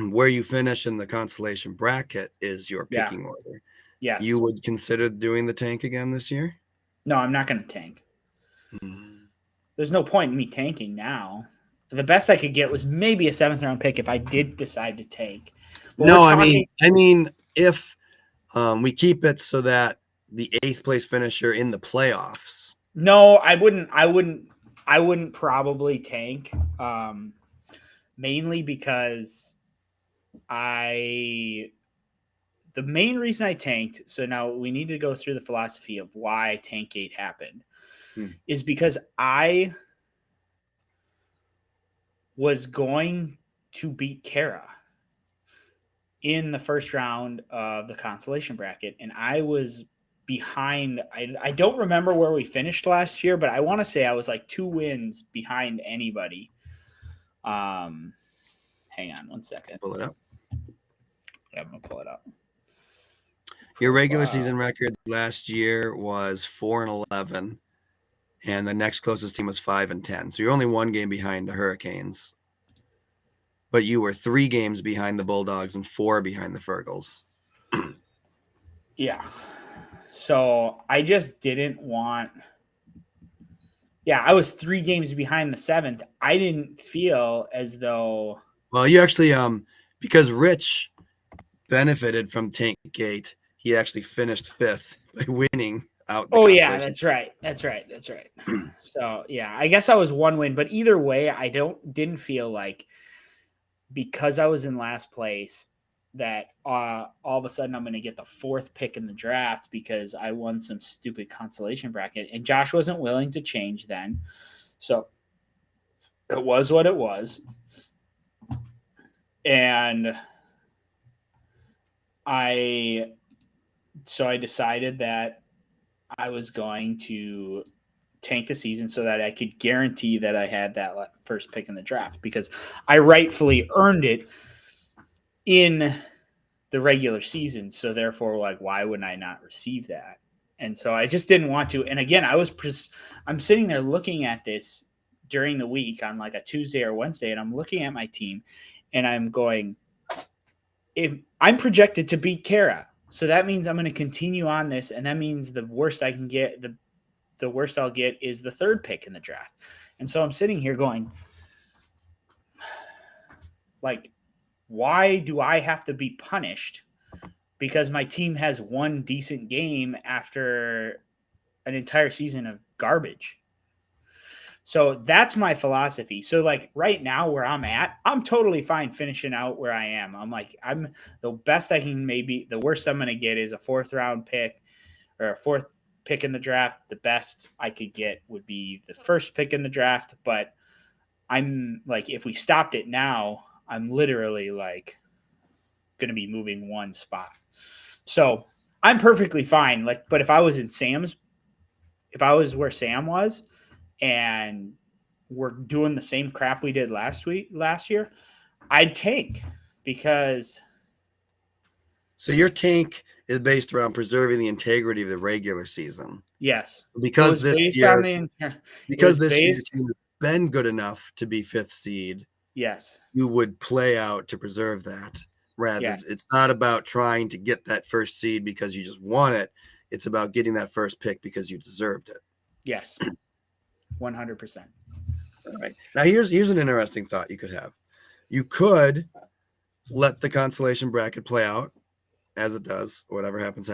where you finish in the consolation bracket is your Yeah. picking order. Yes. You would consider doing the tank again this year? No, I'm not going to tank. Mm. There's no point in me tanking now. The best I could get was maybe a 7th round pick if I did decide to tank. But No, I mean, if we keep it so that the 8th place finisher in the playoffs. No, I wouldn't probably tank. Mainly because the main reason I tanked, so now we need to go through the philosophy of why Tankgate happened, is because I was going to beat Kara in the first round of the consolation bracket, and I was behind. I don't remember where we finished last year, but I want to say I was like 2 wins behind anybody. Hang on 1 second. Pull it up. Yeah, I'm gonna pull it up. Your regular season record last year was 4-11, and the next closest team was 5-10. So you're only 1 game behind the Hurricanes, but you were 3 games behind the Bulldogs and 4 behind the Fergals. Yeah. So I just didn't want. Yeah, I was 3 games behind the 7th. I didn't feel as though. Well, you actually, because Rich benefited from Tankgate, he actually finished 5th by winning out. Oh yeah, that's right. So yeah, I guess I was 1 win, but either way, I didn't feel like because I was in last place that all of a sudden I'm going to get the 4th pick in the draft because I won some stupid consolation bracket, and Josh wasn't willing to change then, so it was what it was, and I decided that I was going to tank the season so that I could guarantee that I had that first pick in the draft because I rightfully earned it in the regular season. So therefore, like, why would I not receive that? And so I just didn't want to. And again, I'm sitting there looking at this during the week on like a Tuesday or Wednesday, and I'm looking at my team and I'm going, if I'm projected to beat Kara, so that means I'm going to continue on this. And that means the worst I can get, the worst I'll get is the 3rd pick in the draft. And so I'm sitting here going, like, why do I have to be punished because my team has 1 decent game after an entire season of garbage? So that's my philosophy. So like right now where I'm at, I'm totally fine finishing out where I am. I'm like, I'm the best I can, maybe the worst I'm going to get is a 4th round pick or a 4th pick in the draft. The best I could get would be the 1st pick in the draft. But I'm like, if we stopped it now, I'm literally like going to be moving 1 spot. So I'm perfectly fine. Like, but if I was where Sam was and we're doing the same crap we did last year, I'd tank because. So your tank is based around preserving the integrity of the regular season. Yes. Because this year your team has been good enough to be 5th seed. Yes. You would play out to preserve that. Rather, It's not about trying to get that 1st seed because you just want it. It's about getting that 1st pick because you deserved it. Yes. 100%. All right. Now here's an interesting thought you could have. You could let the consolation bracket play out as it does, whatever happens,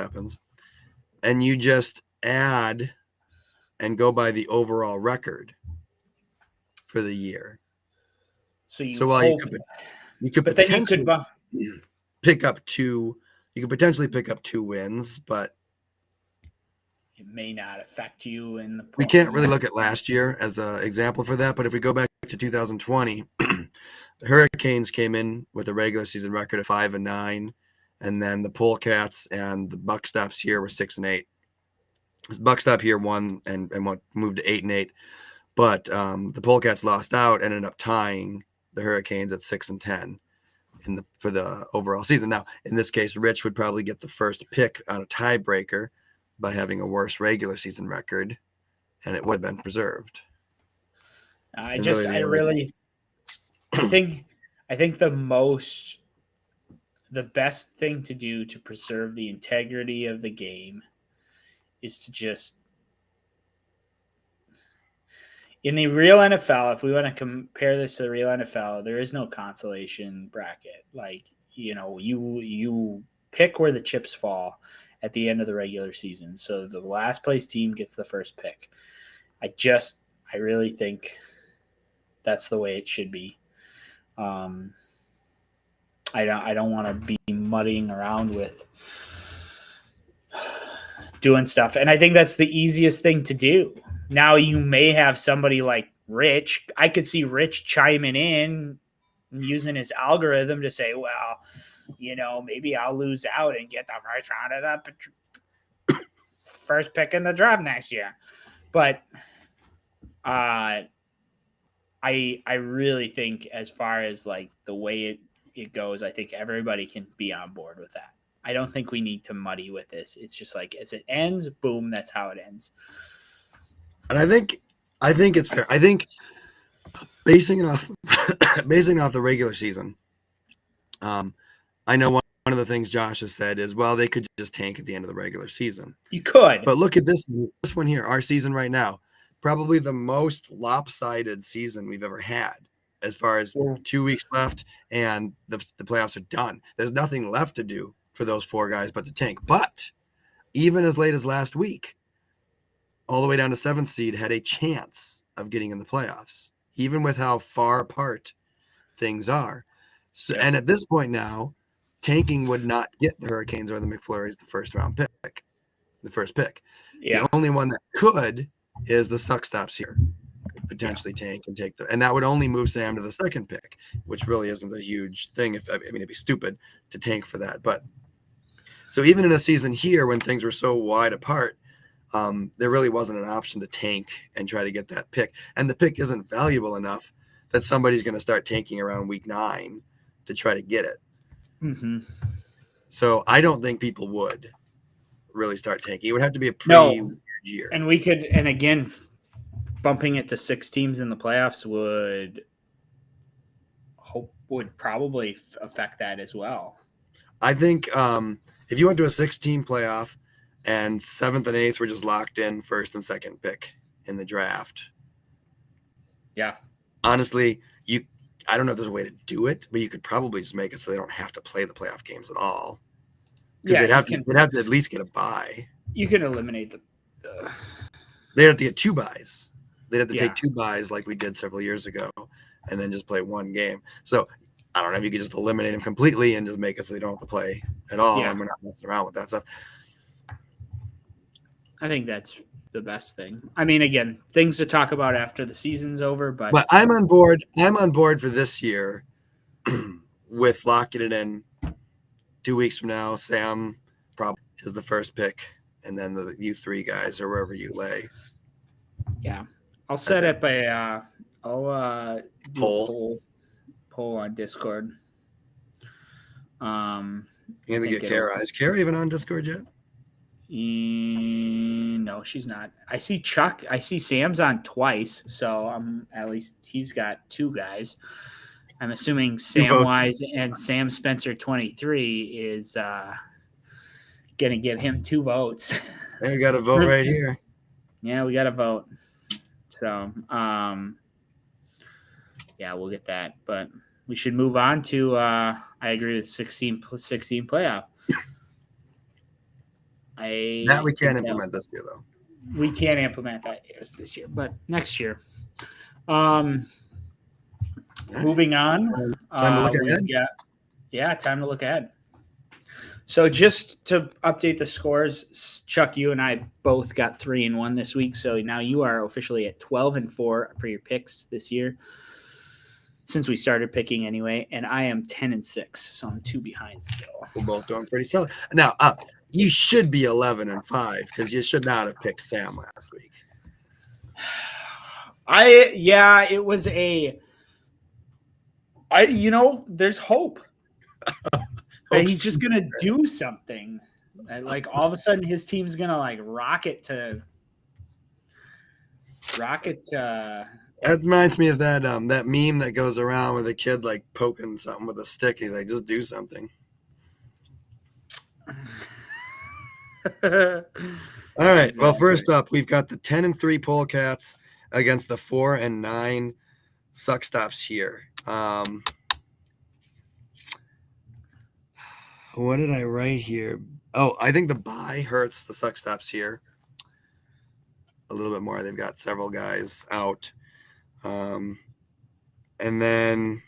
and you just add and go by the overall record for the year. So you could potentially pick up 2. You could potentially pick up 2 wins, but it may not affect you in the. We can't really look at last year as an example for that. But if we go back to 2020, the Hurricanes came in with a regular season record of 5-9, and then the Polecats and the Buckstops here were 6-8. This Buckstop here won and moved to 8-8, but the Polecats lost out, ended up tying the Hurricanes at 6-10 for the overall season. Now, in this case, Rich would probably get the 1st pick on a tiebreaker by having a worse regular season record, and it would have been preserved. I think the best thing to do to preserve the integrity of the game is to just, in the real NFL, if we want to compare this to the real NFL, there is no consolation bracket. Like, you pick where the chips fall at the end of the regular season. So the last place team gets the first pick. I really think that's the way it should be. I don't want to be muddying around with doing stuff. And I think that's the easiest thing to do. Now you may have somebody like Rich. I could see Rich chiming in and using his algorithm to say, well, maybe I'll lose out and get the first round of the first pick in the draft next year. But I really think, as far as like the way it goes, I think everybody can be on board with that. I don't think we need to muddy with this. It's just like, as it ends, boom, that's how it ends. And I think it's fair. I think basing it off the regular season, I know one of the things Josh has said is, well, they could just tank at the end of the regular season. You could. But look at this one here, our season right now. Probably the most lopsided season we've ever had, as far as 2 weeks left and the playoffs are done. There's nothing left to do for those four guys but to tank. But even as late as last week, all the way down to 7th seed, had a chance of getting in the playoffs, even with how far apart things are. So, And at this point now, tanking would not get the Hurricanes or the McFlurries the first pick. Yeah. The only one that could is the suck stops here, potentially tank and take and that would only move Sam to the 2nd pick, which really isn't a huge thing. It'd be stupid to tank for that. But so even in a season here when things were so wide apart, there really wasn't an option to tank and try to get that pick. And the pick isn't valuable enough that somebody's going to start tanking around week 9 to try to get it. Mm-hmm. So I don't think people would really start tanking. It would have to be a pretty weird year. And we could, and again, bumping it to 6 teams in the playoffs would probably affect that as well. I think if you went to a 6-team playoff and 7th and 8th were just locked in 1st and 2nd pick in the draft. Yeah. Honestly, I don't know if there's a way to do it, but you could probably just make it so they don't have to play the playoff games at all. Yeah, they'd have to at least get a bye. You can eliminate They'd have to get 2 byes. They'd have to take 2 byes like we did several years ago, and then just play 1 game. So I don't know if you could just eliminate them completely and just make it so they don't have to play at all, and we're not messing around with that stuff. I think that's the best thing. I mean, again, things to talk about after the season's over, but I'm on board. I'm on board for this year with locking it in 2 weeks from now. Sam probably is the first pick, and then you 3 guys or wherever you lay. Yeah, I'll set up I'll do a poll on Discord. You have to get Kara. Is Kara even on Discord yet? No, she's not. I see Chuck. I see Sam's on twice, so at least he's got 2 guys. I'm assuming Samwise and Sam Spencer 23 is gonna give him 2 votes. We got a vote right here. Yeah, we got a vote. So we'll get that. But we should move on to I agree with 16 playoff. That we can't implement this year, though. We can't implement that this year, but next year. Moving on. Time to look ahead. Time to look ahead. So just to update the scores, Chuck, you and I both got 3-1 this week. So now you are officially at 12-4 for your picks this year, since we started picking anyway. And I am 10-6, so I'm 2 behind still. We're both doing pretty solid. Now, you should be 11-5 because you should not have picked Sam last week. It was there's hope that he's just gonna do something. Like all of a sudden, his team's gonna like rocket to That reminds me of that that meme that goes around with a kid like poking something with a stick. He's like, just do something. All right. Well, first up, we've got the 10-3 Polecats against the 4-9 Suck Stops here. What did I write here? Oh, I think the bye hurts the Suck Stops here a little bit more. They've got several guys out. And then,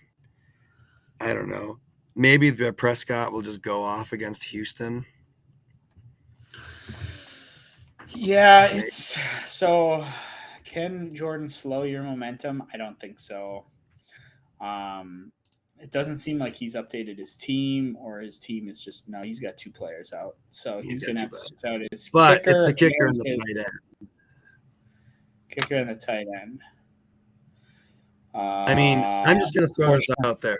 I don't know, maybe the Prescott will just go off against Houston. Yeah, it's so. Can Jordan slow your momentum? I don't think so. It doesn't seem like he's updated his team, or his team is just no. He's got 2 players out, so he's going to have to switch out his but kicker. It's the kicker and the tight end. Kicker and the tight end. I mean, I'm just going to throw this out there.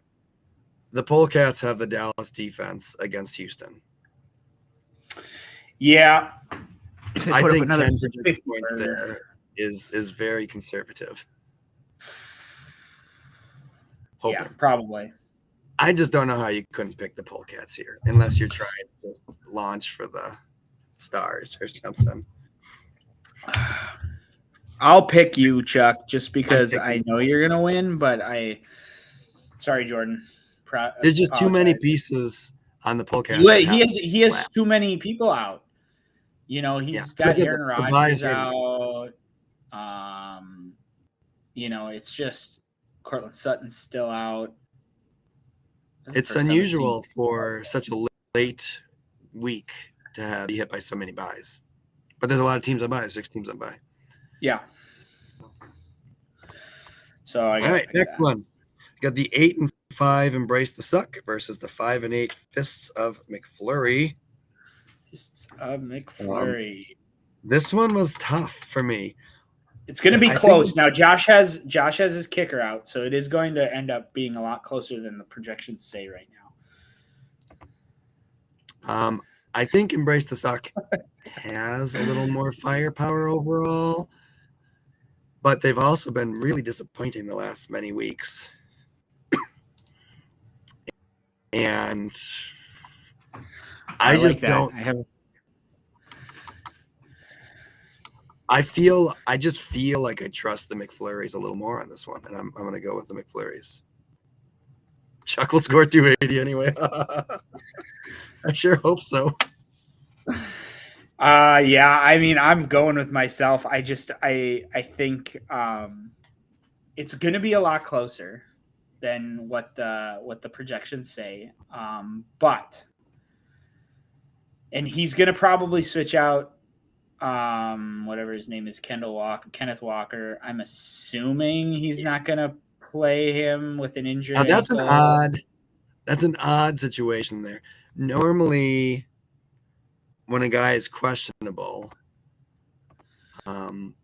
The Polecats have the Dallas defense against Houston. Yeah. I think 10 points there is very conservative. Hoping. Yeah, probably. I just don't know how you couldn't pick the Polecats here unless you're trying to launch for the Stars or something. I'll pick you, Chuck, just because I know you're going to win, but sorry, Jordan. There's just too many pieces on the Polecats. He has too many people out. You know, he's got Aaron Rodgers out. You know, it's just Cortland Sutton's still out. It's unusual for such a late week to be hit by so many buys. But there's a lot of teams on buy, 6 teams on buy. Yeah. So all right, next one. We got the 8-5 Embrace the Suck versus the 5-8 Fists of McFlurry. Fists of McFlurry. This one was tough for me. It's going to be close. Now Josh has his kicker out, so it is going to end up being a lot closer than the projections say right now. I think Embrace the Suck has a little more firepower overall, but they've also been really disappointing the last many weeks. And I just don't. I just feel like I trust the McFlurries a little more on this one, and I'm going to go with the McFlurries. Chuck will score 280 anyway. I sure hope so. Yeah, I mean, I'm going with myself. I think it's going to be a lot closer than what the projections say. And he's going to probably switch out whatever his name is, Kenneth Walker. I'm assuming he's not going to play him with an injury. Now that's an odd situation there. Normally, when a guy is questionable,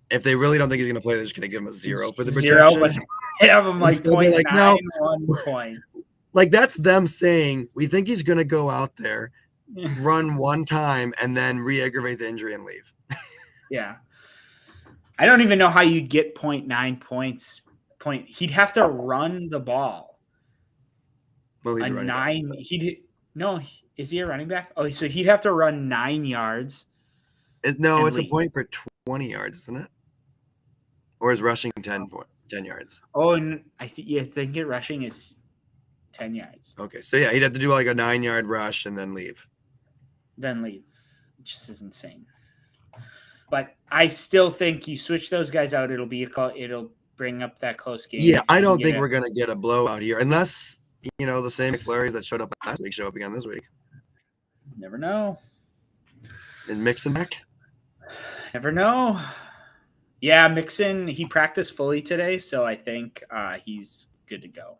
if they really don't think he's going to play, they're just going to give him a 0 for the projection. But have him like 0.91 points. Like that's them saying we think he's going to go out there, run one time, and then re-aggravate the injury and leave. Yeah, I don't even know how you'd get 0.9 points. He'd have to run the ball. Well, he's a running back. Is he a running back? Oh, so he'd have to run 9 yards. It's a point per 20 yards, isn't it? Or is rushing 10 yards? Oh, and I think rushing is 10 yards. Okay, so yeah, he'd have to do like a 9-yard rush and then leave. It just is insane. But I still think you switch those guys out, it'll bring up that close game. Yeah, I don't think we're going to get a blowout here unless, the same McFlurries that showed up last week show up again this week. Never know. And Mixon back? Never know. Yeah, Mixon, he practiced fully today, so I think he's good to go.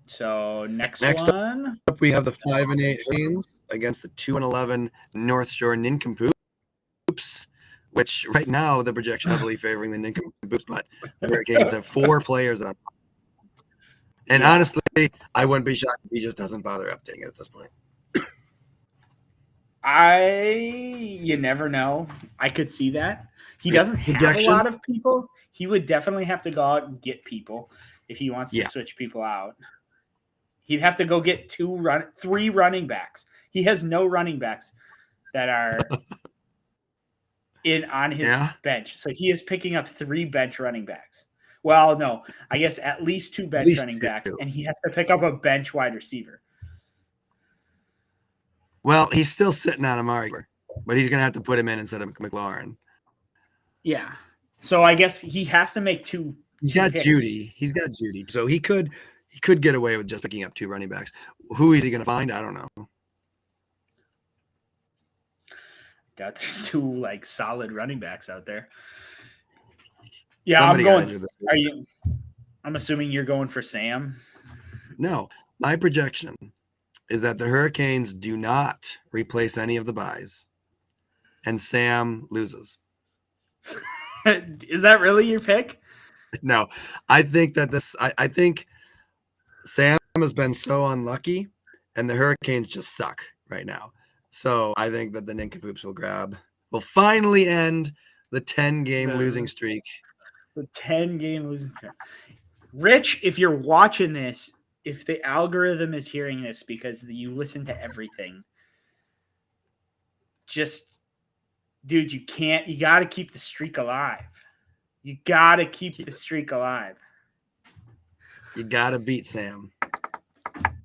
So next one up, we have the 5-8 Hurricanes against the 2-11 North Shore Nincompoops, which right now the projection heavily favoring the Nincompoops, but the Hurricanes have 4 players that and honestly, I wouldn't be shocked if he just doesn't bother updating it at this point. You never know. I could see that. He doesn't have a lot of people. He would definitely have to go out and get people if he wants to switch people out. He'd have to go get 3 running backs. He has no running backs that are on his bench. So he is picking up 3 bench running backs. Well, no, I guess at least 2 bench running backs, and he has to pick up a bench wide receiver. Well, he's still sitting on Amari, but he's going to have to put him in instead of McLaurin. Yeah. So I guess he has to make 2. He's got Judy. He's got Judy. So he could get away with just picking up 2 running backs. Who is he going to find? I don't know. That's 2 solid running backs out there. Yeah, I'm assuming you're going for Sam. No, my projection is that the Hurricanes do not replace any of the buys, and Sam loses. Is that really your pick? No, I think that I think Sam has been so unlucky, and the Hurricanes just suck right now. So I think that the Nincompoops will finally end the 10-game losing streak. The 10-game losing streak. Rich, if you're watching this, if the algorithm is hearing this because you listen to everything, just, dude, you got to keep the streak alive. You got to keep the streak alive. You got to beat Sam.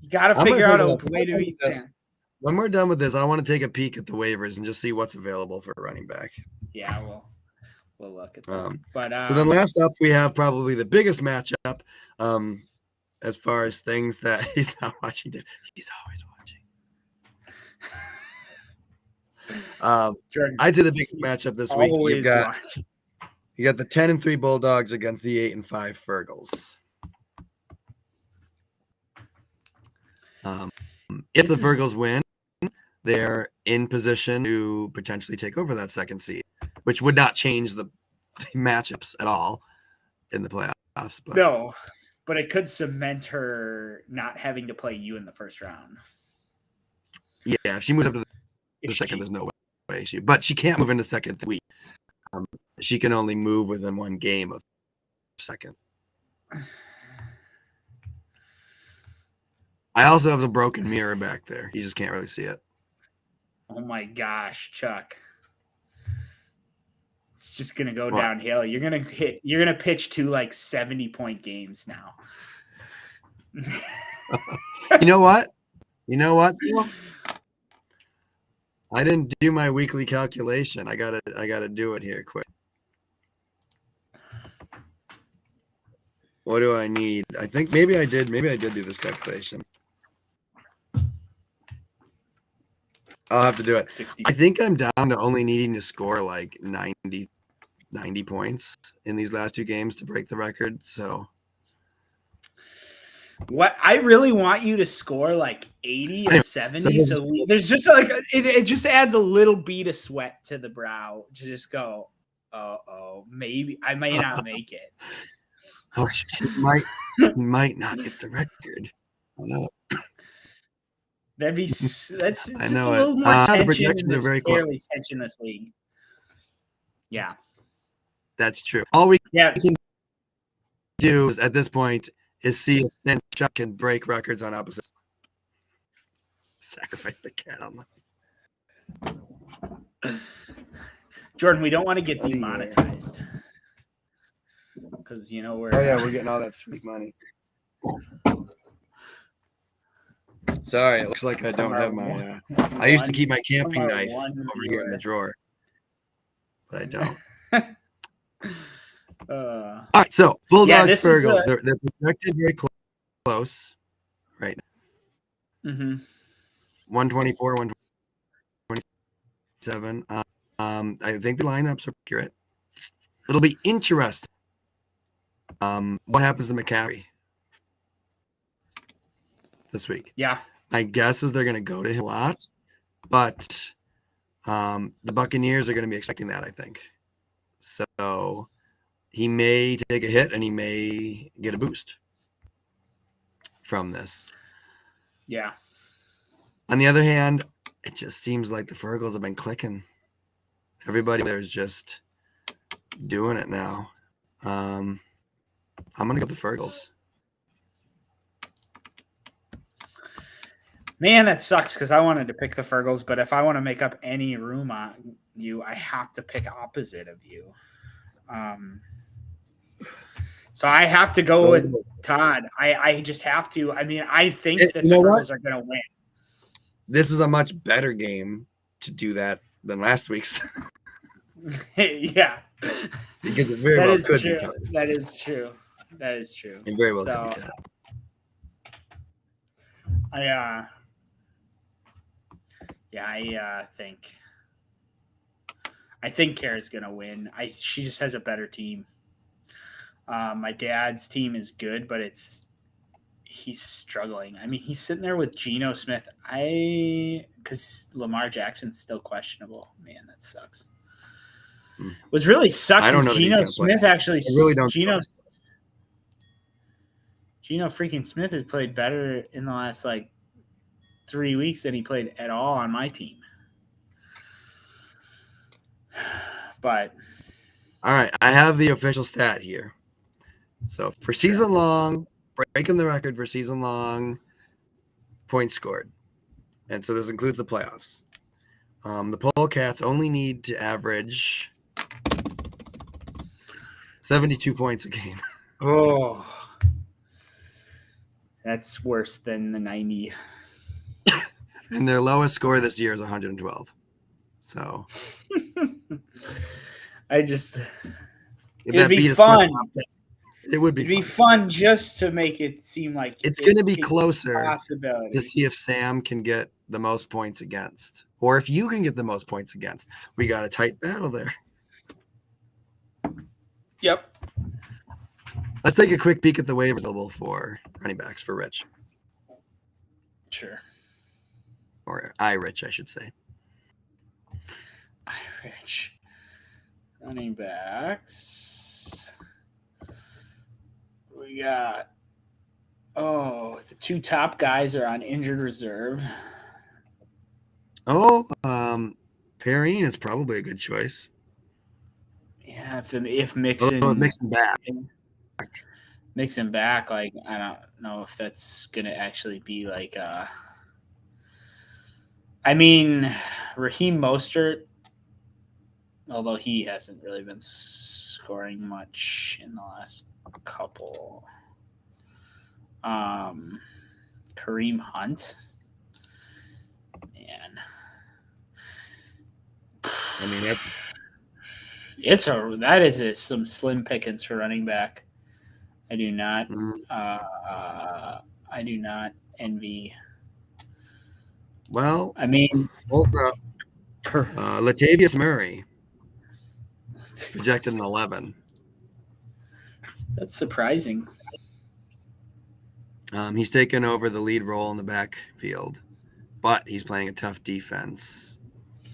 You got to figure out a way to beat Sam. When we're done with this, I want to take a peek at the waivers and just see what's available for a running back. Yeah, we'll look at that. So then last up, we have probably the biggest matchup as far as things that he's not watching. He's always watching. I'd say the biggest matchup this week. You got the 10-3 Bulldogs against the 8-5 Fergals. If the Fergals win, they're in position to potentially take over that second seed, which would not change the matchups at all in the playoffs. No, but it could cement her not having to play you in the first round. Yeah, if she moves up to the second, there's no way. But she can't move into second week. She can only move within 1 game of second. I also have a broken mirror back there. You just can't really see it. Oh my gosh, Chuck. It's just gonna go downhill. You're gonna pitch 2 70-point games now. You know what? I didn't do my weekly calculation. I gotta do it here quick. What do I need? I think maybe I did do this calculation. I'll have to do it. 60. I think I'm down to only needing to score 90 points in these last 2 games to break the record. So what I really want you to score 80 or 70. So there's just it just adds a little bead of sweat to the brow to just go, maybe I may not make it. Oh, she might not get the record. That's just I know a little more tension. The projections are very close. Tension this league. Yeah, that's true. All we can do is, at this point is see if Chuck can break records on opposites. Sacrifice the cat on Jordan, we don't want to get demonetized because we're. Oh yeah, we're getting all that sweet money. Sorry, it looks like I don't have my. I used to keep my camping knife over here in the drawer, but I don't. All right, so Bulldogs, Fergals, they're projected very close right now. 124, 127. I think the lineups are accurate. It'll be interesting. What happens to McCaffrey this week? Yeah. My guess is they're going to go to him a lot, but the Buccaneers are going to be expecting that, I think. So he may take a hit and he may get a boost from this. Yeah. On the other hand, it just seems like the Fergals have been clicking. Everybody there's just doing it now. I'm going to go with the Fergals. Man, that sucks because I wanted to pick the Fergals, but if I want to make up any room on you, I have to pick opposite of you. So I have to go with Todd. I just have to. I mean, I think that the Fergals are going to win. This is a much better game to do that than last week's. Yeah. Because it very well could be tied. That is true. That is true. It very well could be tied. I think Kara's gonna win. She just has a better team. My dad's team is good, but he's struggling. I mean, he's sitting there with Geno Smith. Because Lamar Jackson's still questionable. Man, that sucks. What really sucks is Geno Smith actually. I really don't. Geno freaking Smith has played better in the last 3 weeks than he played at all on my team. But all right, I have the official stat here. So for season long, breaking the record for season long points scored, and so this includes the playoffs. The Polecats only need to average 72 points a game. Oh, that's worse than the 90. And their lowest score this year is 112. So it'd be fun. It would be fun just to make it seem like it's going to be closer to see if Sam can get the most points against, or if you can get the most points against. We got a tight battle there. Yep. Let's take a quick peek at the waivers available for running backs for Rich. Sure. Or Rich, I should say. Rich. Running backs. We got the two top guys are on injured reserve. Perrine is probably a good choice. Yeah, if Mixon back, I don't know if that's gonna actually be I mean, Raheem Mostert, although he hasn't really been scoring much in the last couple. Kareem Hunt, man. I mean, that is some slim pickings for running back. I do not envy. Well, I mean, Latavius Murray projected an 11. That's surprising. He's taken over the lead role in the backfield, but he's playing a tough defense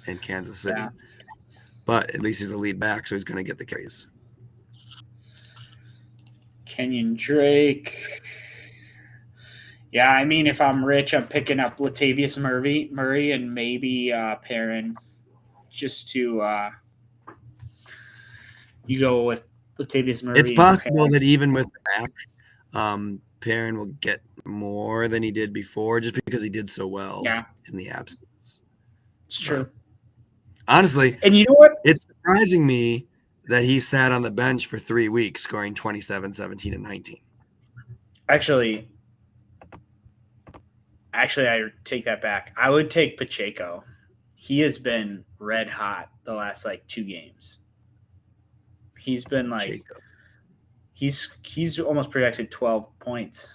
in Kansas City. Yeah. But at least he's the lead back, so he's going to get the carries. Kenyon Drake. Yeah, I mean, if I'm Rich, I'm picking up Latavius Murray and maybe Perrin just to you go with Latavius Murray. It's possible that even with the back, Perrin will get more than he did before just because he did so well in the absence. It's true. Honestly, and you know what? It's surprising me that he sat on the bench for 3 weeks, scoring 27, 17, and 19. Actually, I take that back. I would take Pacheco. He has been red hot the last 2 games. He's been he's almost projected 12 points.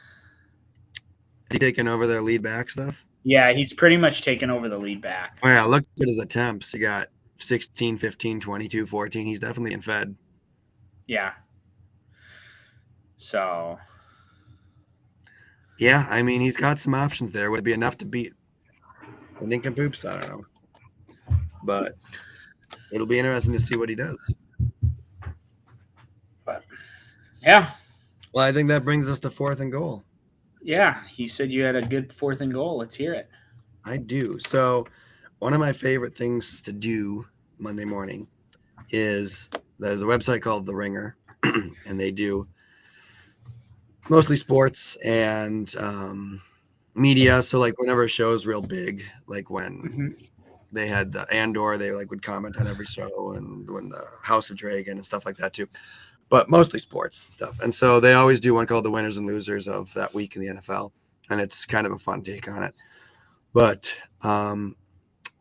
Is he taking over their lead back stuff? Yeah, he's pretty much taken over the lead back. Oh, yeah, look at his attempts. He got 16, 15, 22, 14. He's definitely getting fed. Yeah. So. Yeah, I mean, he's got some options there. Would it be enough to beat the nincompoops? I don't know. But it'll be interesting to see what he does. But, yeah. Well, I think that brings us to 4th and goal. Yeah, you said you had a good 4th and goal. Let's hear it. I do. So one of my favorite things to do Monday morning is there's a website called The Ringer, and they do mostly sports and media. So like whenever a show is real big, like when they had the Andor, they like would comment on every show, and when the House of Dragon and stuff like that too. But mostly sports stuff. And so they always do one called the winners and losers of that week in the NFL. And it's kind of a fun take on it. But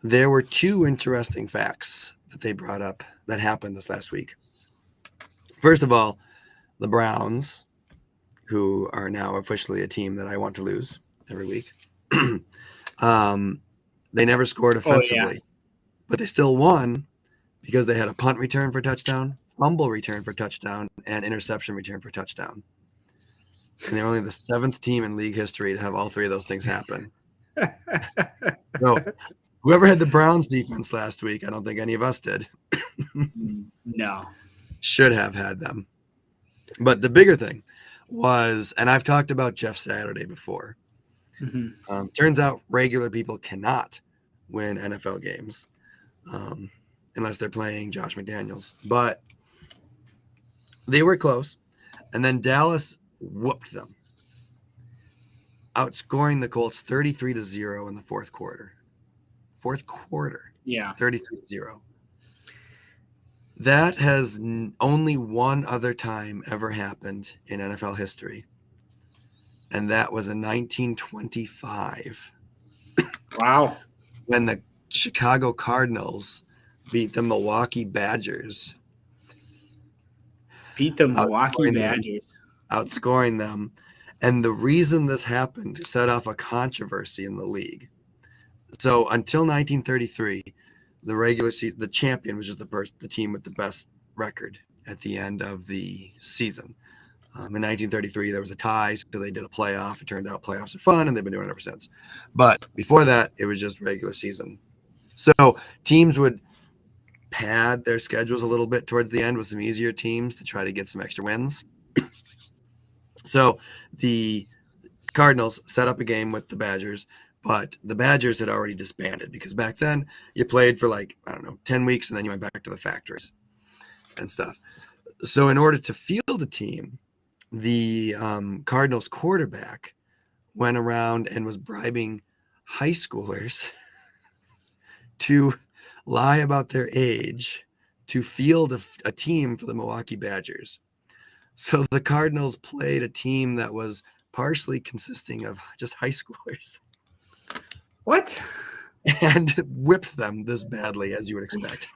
there were two interesting facts that they brought up that happened this last week. First of all, the Browns, who are now officially a team that I want to lose every week, they never scored offensively, but they still won because they had a punt return for touchdown, fumble return for touchdown, and interception return for touchdown. And they're only the 7th team in league history to have all 3 of those things happen. So whoever had the Browns defense last week, I don't think any of us did. No. Should have had them. But the bigger thing was, and I've talked about Jeff Saturday before, turns out regular people cannot win NFL games unless they're playing Josh McDaniels. But they were close. And then Dallas whooped them, outscoring the Colts 33-0 in the fourth quarter. Yeah. 33-0. That has only one other time ever happened in NFL history. And that was in 1925. Wow. When the Chicago Cardinals beat the Milwaukee Badgers. Outscoring them. And the reason this happened set off a controversy in the league. So until 1933, the regular season, the champion was just the team with the best record at the end of the season. In 1933, there was a tie, so they did a playoff. It turned out playoffs are fun, and they've been doing it ever since. But before that, it was just regular season. So teams would pad their schedules a little bit towards the end with some easier teams to try to get some extra wins. So the Cardinals set up a game with the Badgers, but the Badgers had already disbanded because back then you played for 10 weeks, and then you went back to the factories and stuff. So in order to field a team, the Cardinals quarterback went around and was bribing high schoolers to lie about their age to field a team for the Milwaukee Badgers. So the Cardinals played a team that was partially consisting of just high schoolers. What? And whipped them this badly, as you would expect.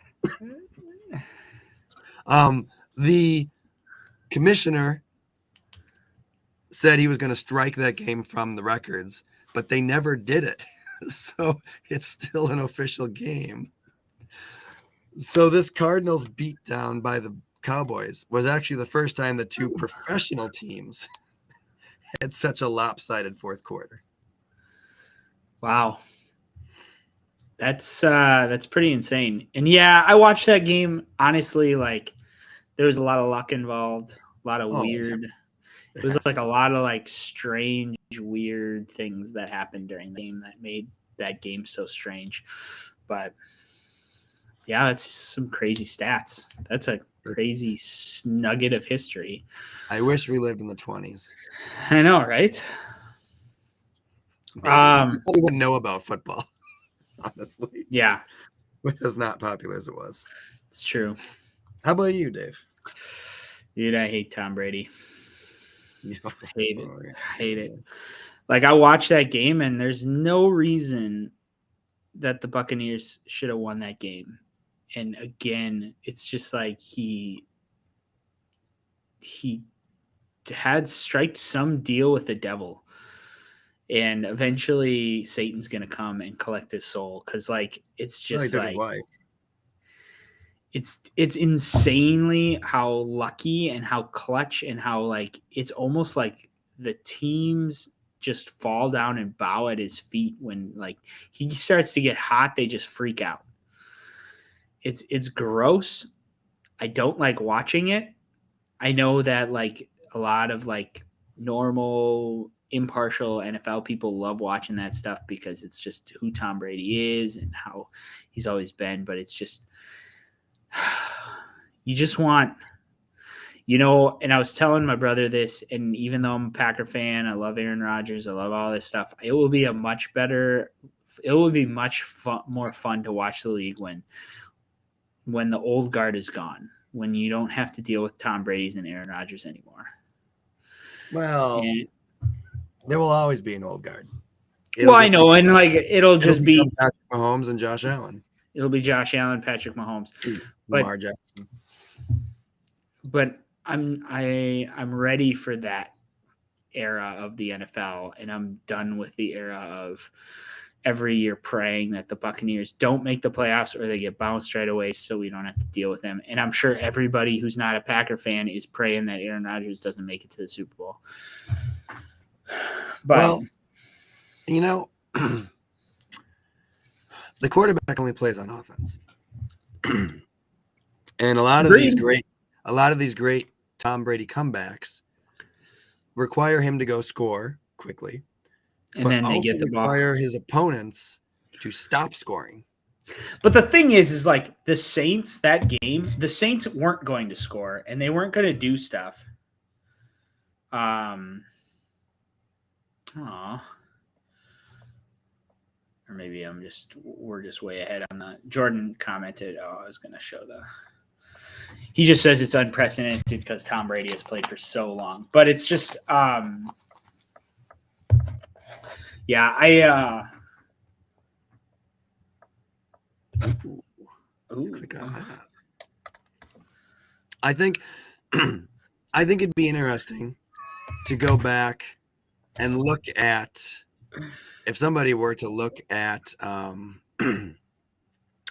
The commissioner said he was going to strike that game from the records, but they never did it. So it's still an official game. So this Cardinals beatdown by the Cowboys was actually the first time that 2 professional teams had such a lopsided fourth quarter. Wow. That's pretty insane. And yeah, I watched that game. Honestly, there was a lot of luck involved, a lot of weird. Yeah. It was a lot of strange, weird things that happened during the game that made that game so strange. But yeah, that's some crazy stats. That's a crazy nugget of history. I wish we lived in the 20s. I know, right? People wouldn't know about football, honestly. Yeah. With as not popular as it was. It's true. How about you, Dave? Dude, I hate Tom Brady. I hate it. Yeah. I hate it. I watched that game, and there's no reason that the Buccaneers should have won that game. And again, it's just he had striked some deal with the devil, and eventually Satan's gonna come and collect his soul, because it's just it's insanely how lucky and how clutch and how it's almost like the teams just fall down and bow at his feet when he starts to get hot. They just freak out. It's gross. I don't like watching it. I know that a lot of normal impartial NFL people love watching that stuff because it's just who Tom Brady is and how he's always been. But it's just, you just want, and I was telling my brother this, and even though I'm a Packer fan, I love Aaron Rodgers, I love all this stuff. It will be much more fun to watch the league when the old guard is gone, when you don't have to deal with Tom Brady's and Aaron Rodgers anymore. Well, there will always be an old guard. I know, and it'll just be Patrick Mahomes and Josh Allen. It'll be Josh Allen, Patrick Mahomes, Lamar Jackson. But I'm ready for that era of the NFL, and I'm done with the era of every year praying that the Buccaneers don't make the playoffs or they get bounced right away so we don't have to deal with them. And I'm sure everybody who's not a Packer fan is praying that Aaron Rodgers doesn't make it to the Super Bowl. But the quarterback only plays on offense. And a lot of these great Tom Brady comebacks require him to go score quickly. And then they get the ball. Require his opponents to stop scoring. But the thing is like the Saints, that game, the Saints weren't going to score and they weren't going to do stuff. Or maybe we're just way ahead on that. Jordan commented, I was going to show he just says it's unprecedented because Tom Brady has played for so long. But it's just, Click on that. I think it'd be interesting to go back and look at, if somebody were to look at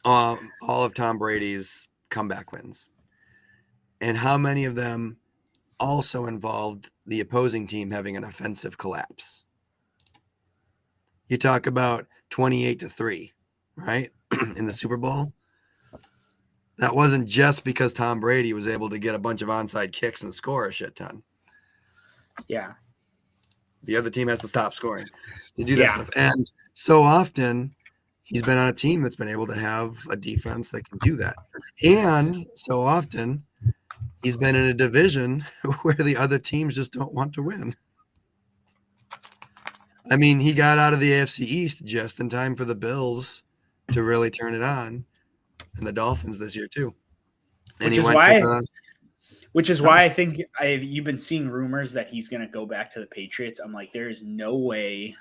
all of Tom Brady's comeback wins and how many of them also involved the opposing team having an offensive collapse. You talk about 28-3, right? In the Super Bowl. That wasn't just because Tom Brady was able to get a bunch of onside kicks and score a shit ton. Yeah. The other team has to stop scoring to do that stuff. And so often he's been on a team that's been able to have a defense that can do that. And so often he's been in a division where the other teams just don't want to win. I mean, he got out of the AFC East just in time for the Bills to really turn it on, and the Dolphins this year too. And which is why I think you've been seeing rumors that he's going to go back to the Patriots. I'm like, there is no way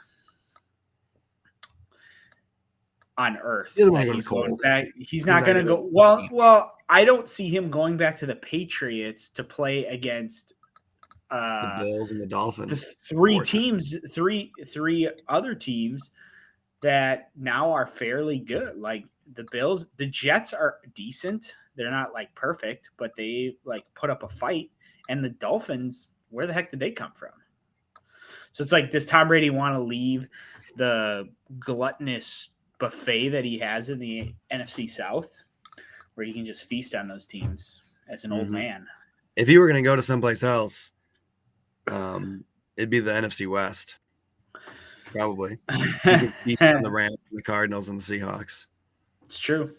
on earth that he's going back. He's not going to go. Well, I don't see him going back to the Patriots to play against the Bills and the Dolphins. Three other teams that now are fairly good. Like the Bills, the Jets are decent. They're not like perfect, but they like put up a fight. And the Dolphins, where the heck did they come from? So it's like, does Tom Brady want to leave the gluttonous buffet that he has in the NFC South, where he can just feast on those teams as an old man? If he were going to go to someplace else, it'd be the NFC West. Probably. He could feast on the Rams, the Cardinals, and the Seahawks. It's true.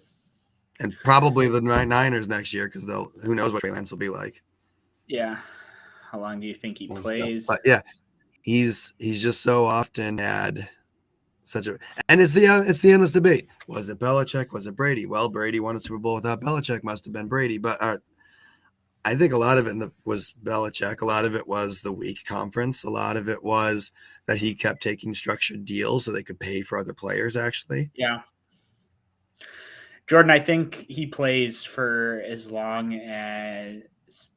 And probably the Niners next year, because who knows what Trey Lance will be like. Yeah. How long do you think he plays? But yeah, he's just so often had such a, and it's the endless debate. Was it Belichick? Was it Brady? Well, Brady won a Super Bowl without Belichick. Must have been Brady. But I think a lot of it was Belichick. A lot of it was the weak conference. A lot of it was that he kept taking structured deals so they could pay for other players, actually. Yeah. Jordan, I think he plays for as long as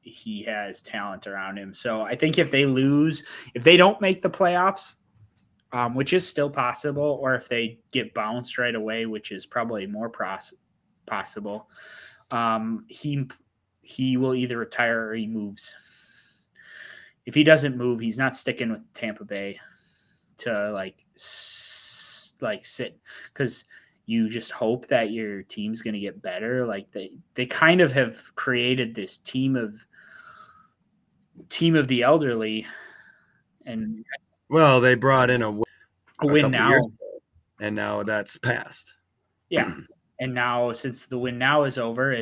he has talent around him. So I think if they don't make the playoffs, which is still possible, or if they get bounced right away, which is probably more possible, he will either retire or he moves. If he doesn't move, he's not sticking with Tampa Bay to like sit, because you just hope that your team's going to get better. Like they kind of have created this team of the elderly, and Well, they brought in a win couple now, years ago, and now that's passed. Yeah, and now since the win now is over,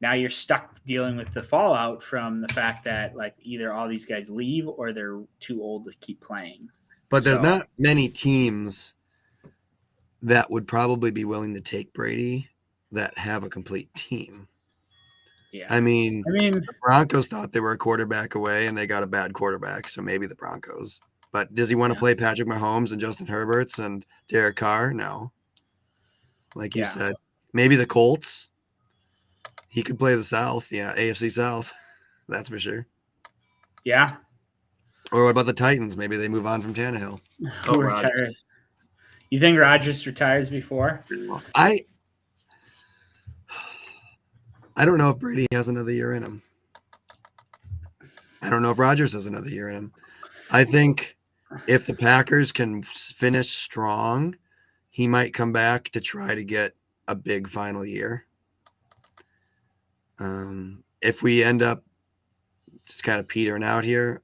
now you're stuck dealing with the fallout from the fact that like either all these guys leave or they're too old to keep playing. But there's not many teams that would probably be willing to take Brady that have a complete team. Yeah. I mean, the Broncos thought they were a quarterback away and they got a bad quarterback, so maybe the Broncos. But does he want to play Patrick Mahomes and Justin Herberts and Derek Carr? No. Like you said, maybe the Colts. He could play the South, AFC South. That's for sure. Yeah. Or what about the Titans? Maybe they move on from Tannehill. Who retires? You think Rodgers retires before? I don't know if Brady has another year in him. I don't know if Rodgers has another year in him. I think if the Packers can finish strong, he might come back to try to get a big final year. If we end up just kind of petering out here,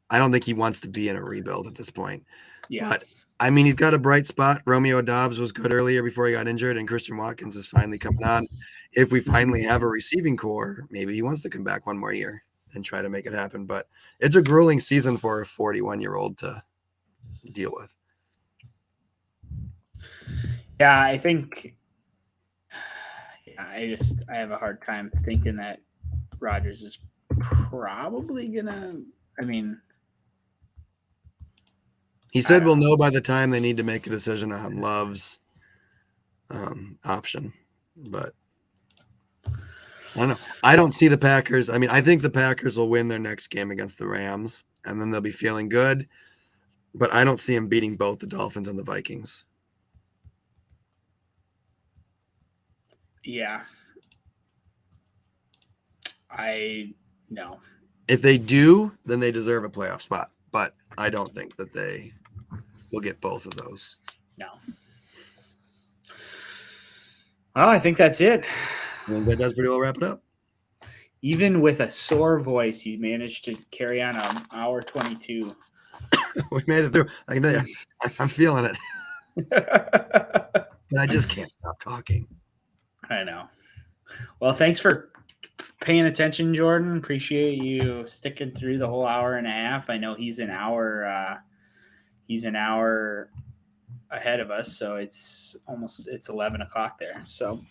I don't think he wants to be in a rebuild at this point. Yeah. But, I mean, he's got a bright spot. Romeo Doubs was good earlier before he got injured, and Christian Watkins is finally coming on. If we finally have a receiving core, maybe he wants to come back one more year and try to make it happen. But it's a grueling season for a 41-year-old to deal with. Yeah, I think I have a hard time thinking that Rodgers is probably gonna. I mean, he said we'll know by the time they need to make a decision on Love's option, but I don't know. I don't see the Packers. I mean, I think the Packers will win their next game against the Rams, and then they'll be feeling good. But I don't see them beating both the Dolphins and the Vikings. Yeah. No. If they do, then they deserve a playoff spot. But I don't think that they will get both of those. No. Well, I think that's it. I think that does pretty well wrap it up. Even with a sore voice, you managed to carry on an hour 22. We made it through. I'm feeling it. But I just can't stop talking. I know. Well, thanks for paying attention, Jordan. Appreciate you sticking through the whole hour and a half. I know he's an hour ahead of us, so it's 11 o'clock there. So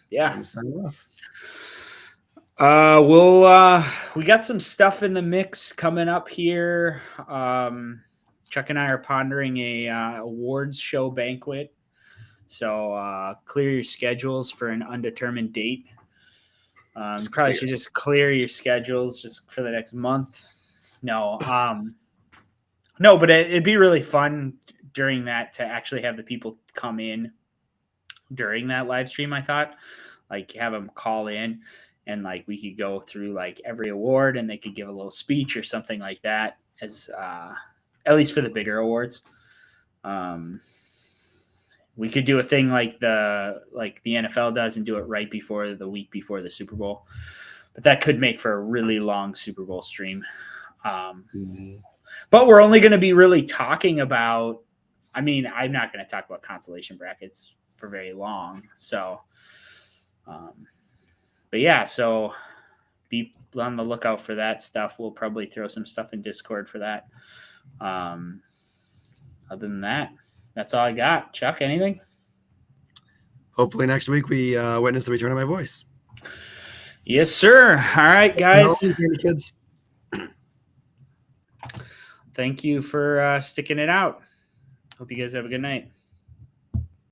yeah. We got some stuff in the mix coming up here. Chuck and I are pondering a awards show banquet. So clear your schedules for an undetermined date. Probably should just clear your schedules just for the next month. No, but it'd be really fun during that to actually have the people come in during that live stream. I thought, like, have them call in and like we could go through like every award and they could give a little speech or something like that as at least for the bigger awards. We could do a thing like the NFL does and do it right before the week before the Super Bowl, but that could make for a really long Super Bowl stream. But we're only going to be really talking about, I mean, I'm not going to talk about consolation brackets for very long. So, but yeah, so be on the lookout for that stuff. We'll probably throw some stuff in Discord for that. Other than that, that's all I got. Chuck, anything? Hopefully next week we witness the return of my voice. Yes, sir. All right, guys. Kids. Thank you for sticking it out. Hope you guys have a good night.